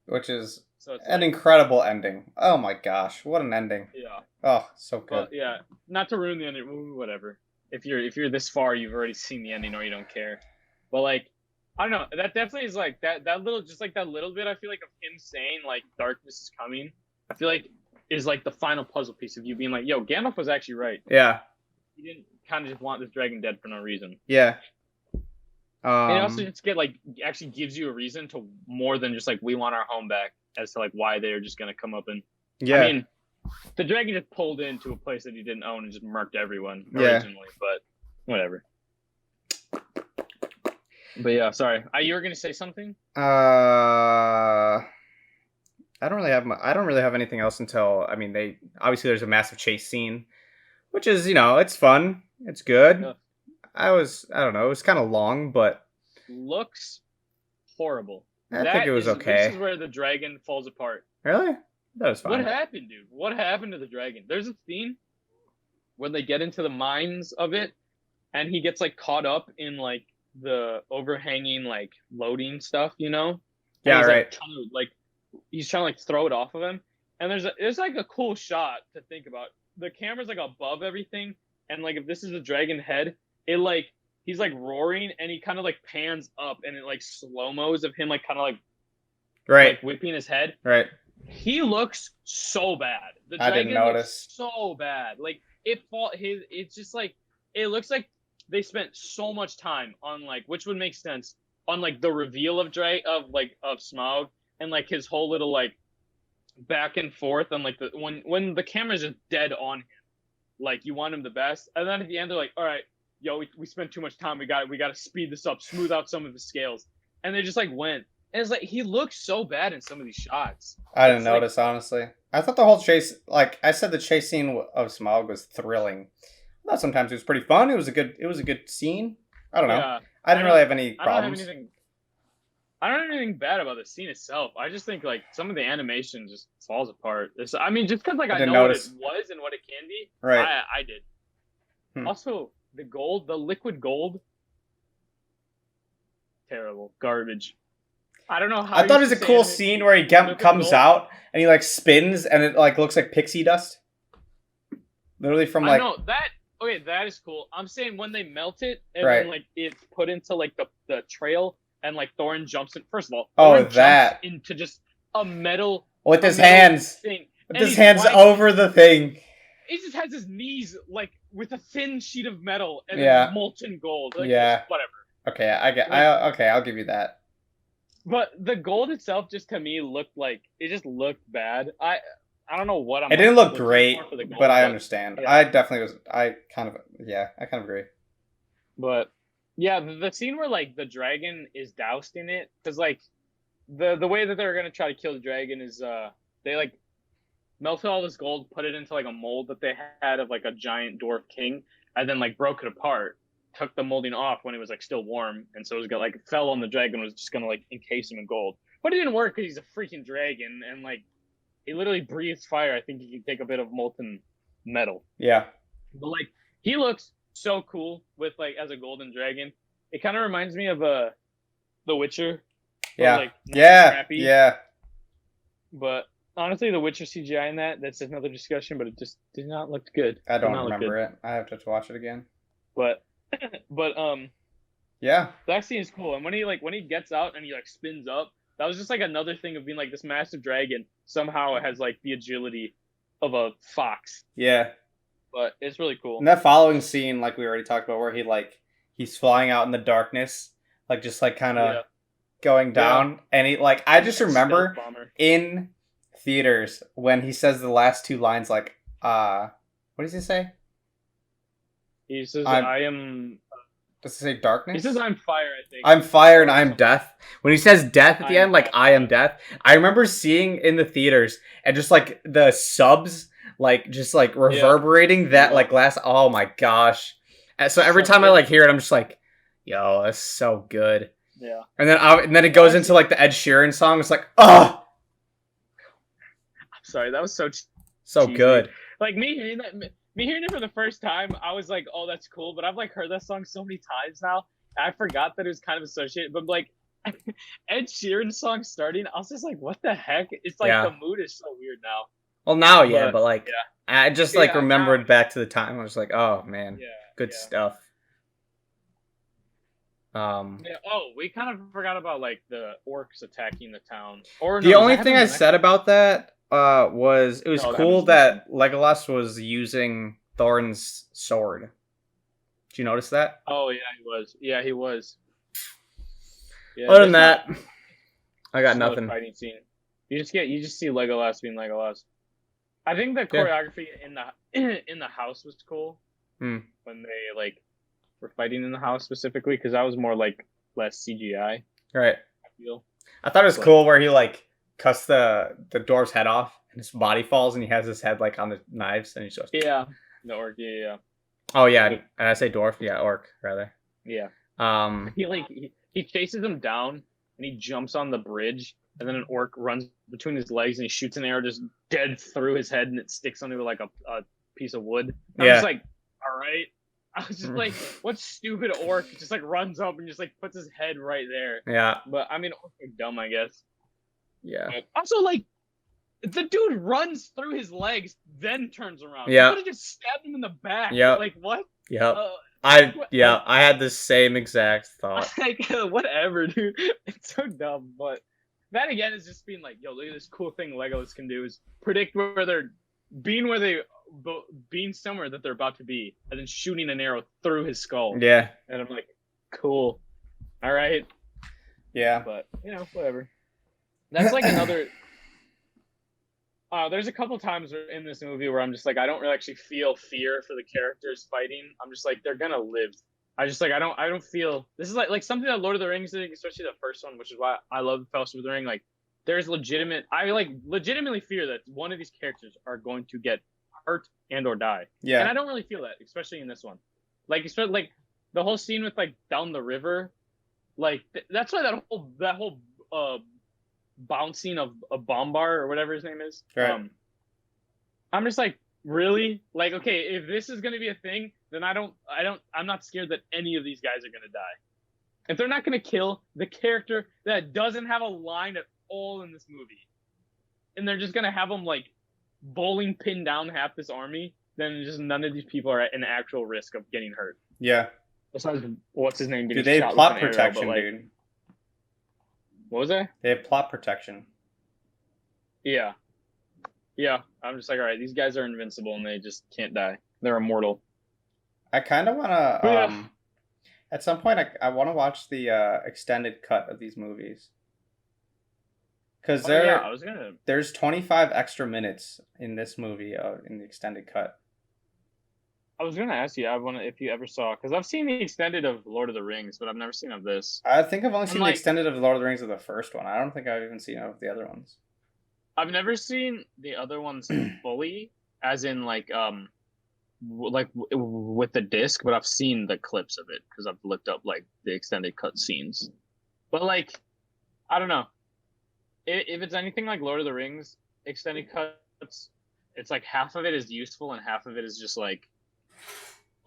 Which is an incredible ending. Oh, my gosh, what an ending. Yeah. Oh, so good. Well, yeah, not to ruin the ending, whatever. If you're this far, you've already seen the ending, or you don't care. But, like, I don't know, that definitely is, like, that little, just, like, that little bit, I feel like, of him saying, like, darkness is coming, I feel like, is like the final puzzle piece of you being like, yo, Gandalf was actually right. Yeah. He didn't kind of just want this dragon dead for no reason. Yeah. And it also just actually gives you a reason to more than just like, we want our home back as to like why they're just going to come up and, I mean, the dragon just pulled into a place that he didn't own and just murked everyone originally, but whatever. But yeah, sorry. You were going to say something? I don't really have anything else until, I mean, obviously there's a massive chase scene, which is, it's fun. It's good. Yeah. I don't know, it was kind of long, but looks horrible. I think it was okay. This is where the dragon falls apart. Really? That was fun. What happened, dude? What happened to the dragon? There's a scene where they get into the mines of it and he gets like caught up in like the overhanging like loading stuff, And yeah, right. He's trying to like throw it off of him, and there's like a cool shot to think about. The camera's like above everything, and like if this is a dragon head, it like he's like roaring, and he kind of like pans up, and it like slow-mos of him like kind of like like whipping his head. Right. He looks so bad. The dragon looks so bad. Like it's just like it looks like they spent so much time on like, which would make sense, on like the reveal of Smaug. And like his whole little like back and forth and like when the camera's just dead on him, like you want him the best, and then at the end they're like, all right, yo, we spent too much time, we got to speed this up, smooth out some of the scales, and they just like went, And it's like he looks so bad in some of these shots. I didn't It's like, notice, honestly. I thought the whole chase, like I said, the chase scene of Smaug was thrilling. I thought sometimes it was pretty fun. It was a good scene. I don't know. yeah, I didn't really have any I don't have problems. anything. I don't have anything bad about the scene itself. I just think like some of the animation just falls apart. I mean, just because like I didn't know notice. what it was and what it can be. Right. I did. Also, the gold, the liquid gold, terrible, garbage. I don't know how. I thought it was a cool scene where he comes out and he like spins and it like looks like pixie dust. Literally from like. I know that. Okay, that is cool. I'm saying when they melt it and Right. then like it's put into like the trail and like Thorin jumps in. First of all, Oh, Thorin that. jumps into just a metal With his hands. thing. With his hands over the thing. He just has his knees like with a thin sheet of metal and Yeah. molten gold. Like, Yeah. whatever. Okay, I'll give you that. But the gold itself, just to me, looked like it just looked bad. I don't know what I'm. It didn't like, look great, for the gold, but I understand. Yeah. I definitely was. I kind of agree. But yeah, the scene where like the dragon is doused in it, because like the way that they're gonna try to kill the dragon is they like melted all this gold, put it into like a mold that they had of like a giant dwarf king, and then like broke it apart. Took the molding off when it was like still warm, and so it was like fell on the dragon, was just gonna like encase him in gold. But it didn't work because he's a freaking dragon, and like he literally breathes fire. I think he can take a bit of molten metal. Yeah. But like he looks so cool with like as a golden dragon. It kind of reminds me of The Witcher. Yeah. Like, Crappy. Yeah. But honestly, The Witcher CGI in that's another discussion. But it just did not look good. I don't remember it. I have to watch it again. But yeah, that scene is cool. And when he gets out and he like spins up, that was just like another thing of being like this massive dragon somehow has like the agility of a fox. Yeah, but it's really cool. And that following scene, like we already talked about, where he's flying out in the darkness, like just like kind of going down, and he like I just remember in theaters when he says the last two lines, like what does he say? He says, I am... Does it say darkness? He says, I'm fire, I think. I'm fire and I'm death. When he says death at the end, like, I am death, I remember seeing in the theaters, and just, like, the subs, like, just, like, reverberating that, like, last... Oh, my gosh. And so every time I, like, hear it, I'm just like, yo, that's so good. Yeah. And then it goes into, like, the Ed Sheeran song. It's like, oh! I'm sorry, that was so cheesy. Good. Like, me hearing it for the first time, I was like, oh, that's cool. But I've, like, heard that song so many times now. I forgot that it was kind of associated. But, like, Ed Sheeran's song starting, I was just like, what the heck? It's like the mood is so weird now. Well, now, but like, I just, like, remembered back to the time. I was like, oh, man. Good stuff. Oh, we kind of forgot about, like, the orcs attacking the town. Or the only thing I said about that was it was cool that Legolas was using Thorin's sword. Did you notice that? Oh yeah, he was. Yeah, he was. Yeah, other than that, I got nothing. Fighting scene. You just see Legolas being Legolas. I think the choreography in the house was cool. When they like were fighting in the house specifically, because that was more like less CGI. Right. I thought it was cool where he like cuts the dwarf's head off and his body falls and he has his head like on the knives and he just the orc oh yeah, and I say dwarf, orc rather. He chases him down and he jumps on the bridge and then an orc runs between his legs and he shoots an arrow just dead through his head and it sticks onto like a piece of wood. I was like, all right. I was just like, what stupid orc just like runs up and just like puts his head right there. Yeah. But I mean, orcs are dumb, I guess. Yeah. Also, like, the dude runs through his legs, then turns around. Yeah. You could have just stabbed him in the back. Yeah. Like, what? Yep. I had the same exact thought. Like, whatever, dude. It's so dumb. But that, again, is just being like, yo, look at this cool thing Legolas can do is predict where they're being somewhere that they're about to be, and then shooting an arrow through his skull. Yeah. And I'm like, cool. All right. Yeah. But, whatever. That's like another... there's a couple times in this movie where I'm just like, I don't really actually feel fear for the characters fighting. I'm just like, they're gonna live. I just like I don't feel this is like something that Lord of the Rings did, especially the first one, which is why I love Fellowship of the Ring. Like there's I like legitimately fear that one of these characters are going to get hurt and or die. Yeah. And I don't really feel that, especially in this one. Like especially like the whole scene with like down the river, like that's why that whole bouncing of a Bombar or whatever his name is. Right. I'm just like, really? Like, okay, if this is gonna be a thing, then I'm not scared that any of these guys are gonna die. If they're not gonna kill the character that doesn't have a line at all in this movie, and they're just gonna have them like bowling pin down half this army, then just none of these people are at an actual risk of getting hurt. Yeah. Besides, what's his name? Do they have plot protection, dude? What was that? They have plot protection. Yeah. Yeah. I'm just like, all right, these guys are invincible and they just can't die. They're immortal. I kind of want to, at some point, I want to watch the extended cut of these movies. Because there's 25 extra minutes in this movie in the extended cut. I was gonna ask you, if you ever saw, because I've seen the extended of Lord of the Rings, but I've never seen of this. I think I've only seen the extended of Lord of the Rings of the first one. I don't think I've even seen of the other ones. I've never seen the other ones fully, as in like with the disc, but I've seen the clips of it because I've looked up like the extended cut scenes. But like, I don't know, if it's anything like Lord of the Rings extended cuts, it's like half of it is useful and half of it is just like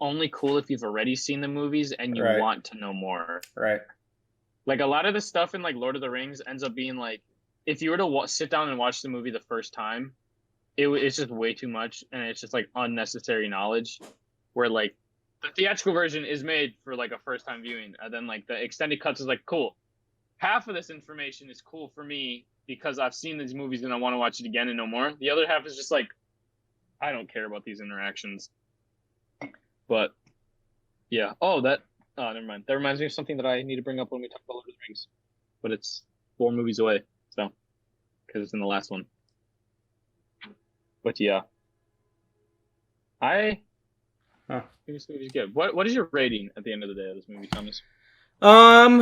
only cool if you've already seen the movies and you want to know more. Right. Like a lot of the stuff in like Lord of the Rings ends up being like, if you were to sit down and watch the movie the first time, it's just way too much and it's just like unnecessary knowledge. Where like the theatrical version is made for like a first time viewing, and then like the extended cuts is like, cool. Half of this information is cool for me because I've seen these movies and I want to watch it again and know more. The other half is just like, I don't care about these interactions. But yeah. Never mind. That reminds me of something that I need to bring up when we talk about Lord of the Rings. But it's 4 movies away, so because it's in the last one. But yeah. I think this movie's good. What is your rating at the end of the day of this movie, Thomas? All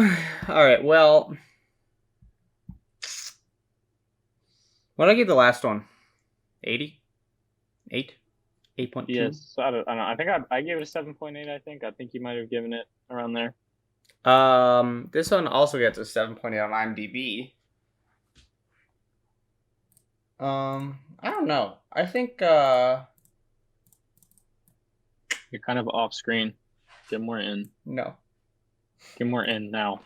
right, well, what did I give the last one? 80? 8? 8.2? Yes, I don't know. I think I gave it a 7.8, I think. I think you might have given it around there. This one also gets a 7.8 on IMDb. I don't know. I think, You're kind of off screen. Get more in. No. Get more in now.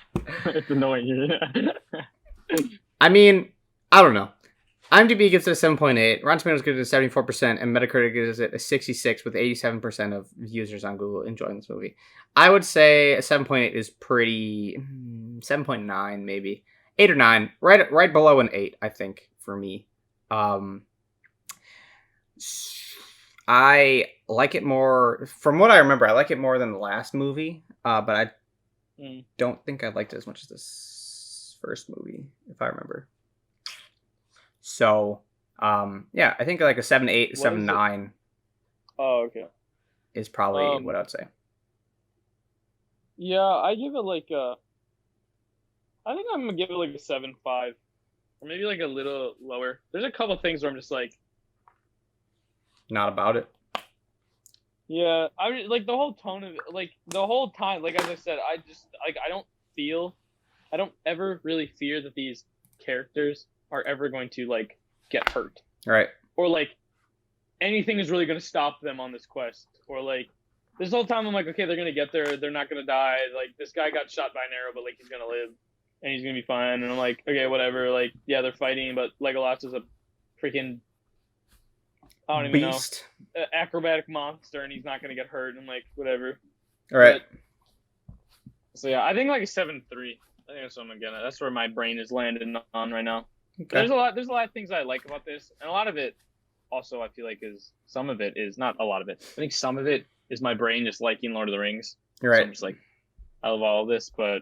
It's annoying. I mean, I don't know. IMDb gives it a 7.8, Rotten Tomatoes gives it a 74%, and Metacritic gives it a 66 with 87% of users on Google enjoying this movie. I would say a 7.8 is pretty... 7.9 maybe. 8 or 9. Right below an 8, I think, for me. I like it more... From what I remember, I like it more than the last movie, but I don't think I liked it as much as this first movie, if I remember. So, yeah, I think like a 7.8, 7.9. Oh, okay. Is probably what I'd say. Yeah, I give it like I think I'm gonna give it like a 7.5, or maybe like a little lower. There's a couple things where I'm just like, not about it. Yeah, I like the whole tone of it, like the whole time. Like as I said, I just like I don't ever really fear that these characters are ever going to like get hurt, right? Or like anything is really going to stop them on this quest, or like this whole time I'm like, okay, they're going to get there, they're not going to die. Like this guy got shot by an arrow, but like he's going to live and he's going to be fine. And I'm like, okay, whatever. Like yeah, they're fighting, but Legolas is a freaking I don't even beast, know, acrobatic monster, and he's not going to get hurt. And like whatever. All right. So yeah, I think like a 7.3. I think that's what I'm gonna get at. That's where my brain is landing on right now. Okay. There's a lot of things I like about this, and a lot of it also I feel like some of it is not a lot of it. I think some of it is my brain just liking Lord of the Rings. Right. So I'm just like, I love all of this, but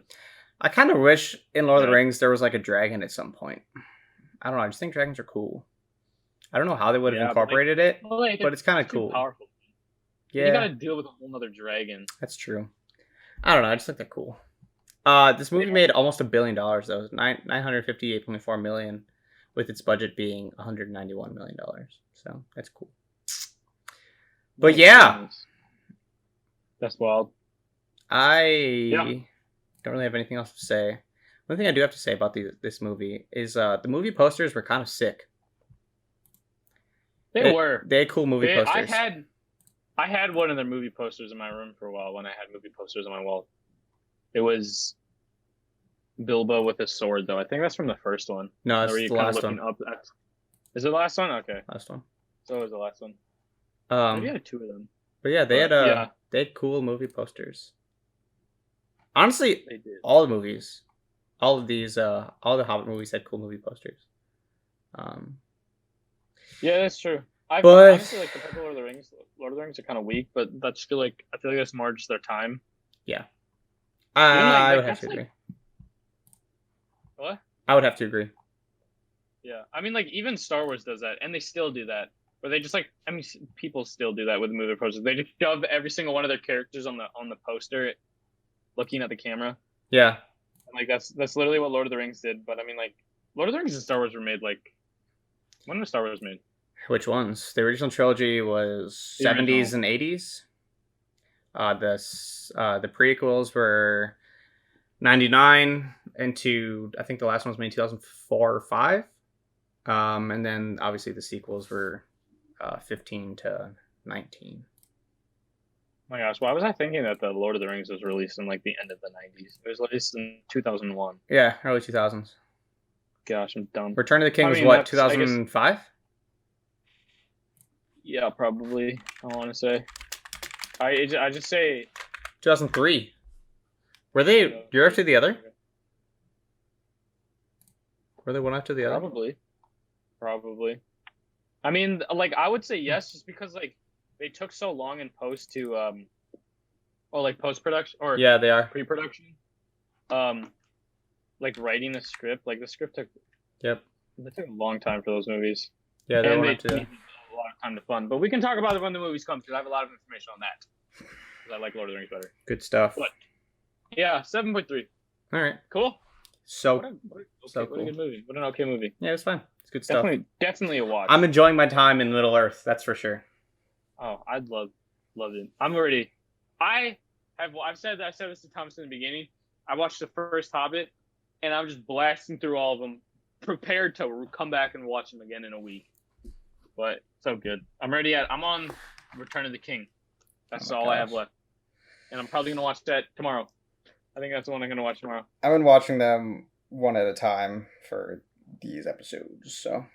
I kind of wish in Lord of the Rings there was like a dragon at some point. I don't know. I just think dragons are cool. I don't know how they would have incorporated it, but it's kind of cool. Powerful. Yeah. You gotta deal with a whole nother dragon. That's true. I don't know. I just think they're cool. This movie made almost $1 billion though. It was 958.4 million, with its budget being $191 million. So that's cool. But yeah, that's wild. I don't really have anything else to say. One thing I do have to say about this movie is the movie posters were kind of sick. They had cool movie posters. I had one of their movie posters in my room for a while when I had movie posters on my wall. It was Bilbo with a sword, though. I think that's from the first one. No, it's the last one. Is it the last one? Okay. Last one. So it was the last one. Maybe I had two of them. But yeah, they had cool movie posters. Honestly, all the movies, all of these, all the Hobbit movies had cool movie posters. Yeah, that's true. But honestly, like compared to Lord of the Rings are kind of weak, but I feel like that's more just their time. Yeah. I would have to agree. What? I would have to agree. Yeah, I mean, like even Star Wars does that, and they still do that. Where they just people still do that with the movie posters. They just shove every single one of their characters on the poster, looking at the camera. Yeah. And, like that's literally what Lord of the Rings did. But I mean, like Lord of the Rings and Star Wars were made like when was Star Wars made? Which ones? The original trilogy was 70s and 80s. The prequels were 99 into I think the last one was made in 2004 or 5. And then obviously the sequels were 15 to 19. Oh my gosh, why was I thinking that the Lord of the Rings was released in like the end of the 90s? It was released in 2001. Yeah, early 2000s. Gosh, I'm dumb. Return of the King was what, 2005? Yeah, probably. I want to say. I just say 2003. Were they year after the other? Were they one after the other? Probably. I mean, like I would say yes, just because like they took so long in post to post production or yeah, they are pre-production. Like writing the script, like the script took. Yep. It took a long time for those movies. Yeah, they need a lot of time to fund. But we can talk about it when the movies come because I have a lot of information on that. Because I like Lord of the Rings better. Good stuff. But yeah, 7.3. All right. Cool. What a good movie. What an okay movie. Yeah, it's fine. It's good stuff. Definitely a watch. I'm enjoying my time in Middle Earth. That's for sure. Oh, I'd love it. I'm already. I've said this to Thomas in the beginning. I watched the first Hobbit, and I'm just blasting through all of them, prepared to come back and watch them again in a week. But so good. I'm on Return of the King. That's all I have left, and I'm probably gonna watch that tomorrow. I think that's the one I'm gonna watch tomorrow. I've been watching them one at a time for these episodes, so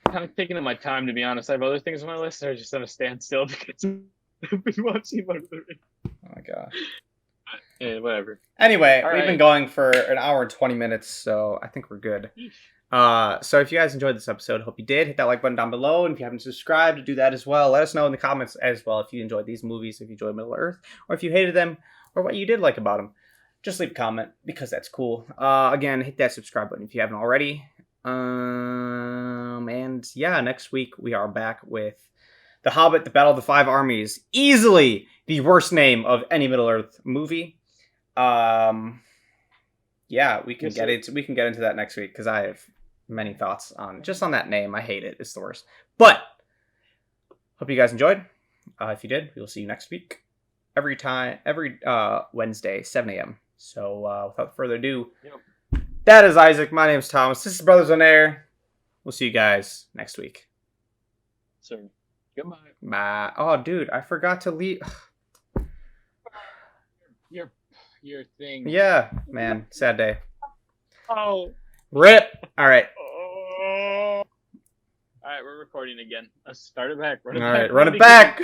I'm kind of taking my time, to be honest. I have other things on my list that are just on a standstill because I've been watching Lord of the Rings. Oh my gosh. Yeah, whatever. Anyway, we've been going for an hour and 20 minutes, so I think we're good. So if you guys enjoyed this episode, hope you did. Hit that like button down below, and if you haven't subscribed, do that as well. Let us know in the comments as well if you enjoyed these movies, if you enjoyed Middle Earth, or if you hated them, or what you did like about them. Just leave a comment, because that's cool. Again, hit that subscribe button if you haven't already. And yeah, next week we are back with The Hobbit, The Battle of the Five Armies. Easily the worst name of any Middle-earth movie. Yeah, we can get into that next week, because I have many thoughts on that name. I hate it. It's the worst. But hope you guys enjoyed. If you did, we will see you next week. Every Wednesday, 7 a.m. So without further ado, that is Isaac. My name is Thomas. This is Brothers on Air. We'll see you guys next week. So, goodbye. Bye. Oh, dude, I forgot to leave. Your thing. Yeah, man. Sad day. Oh. RIP. All right. All right, we're recording again. Let's start it back. Run it back.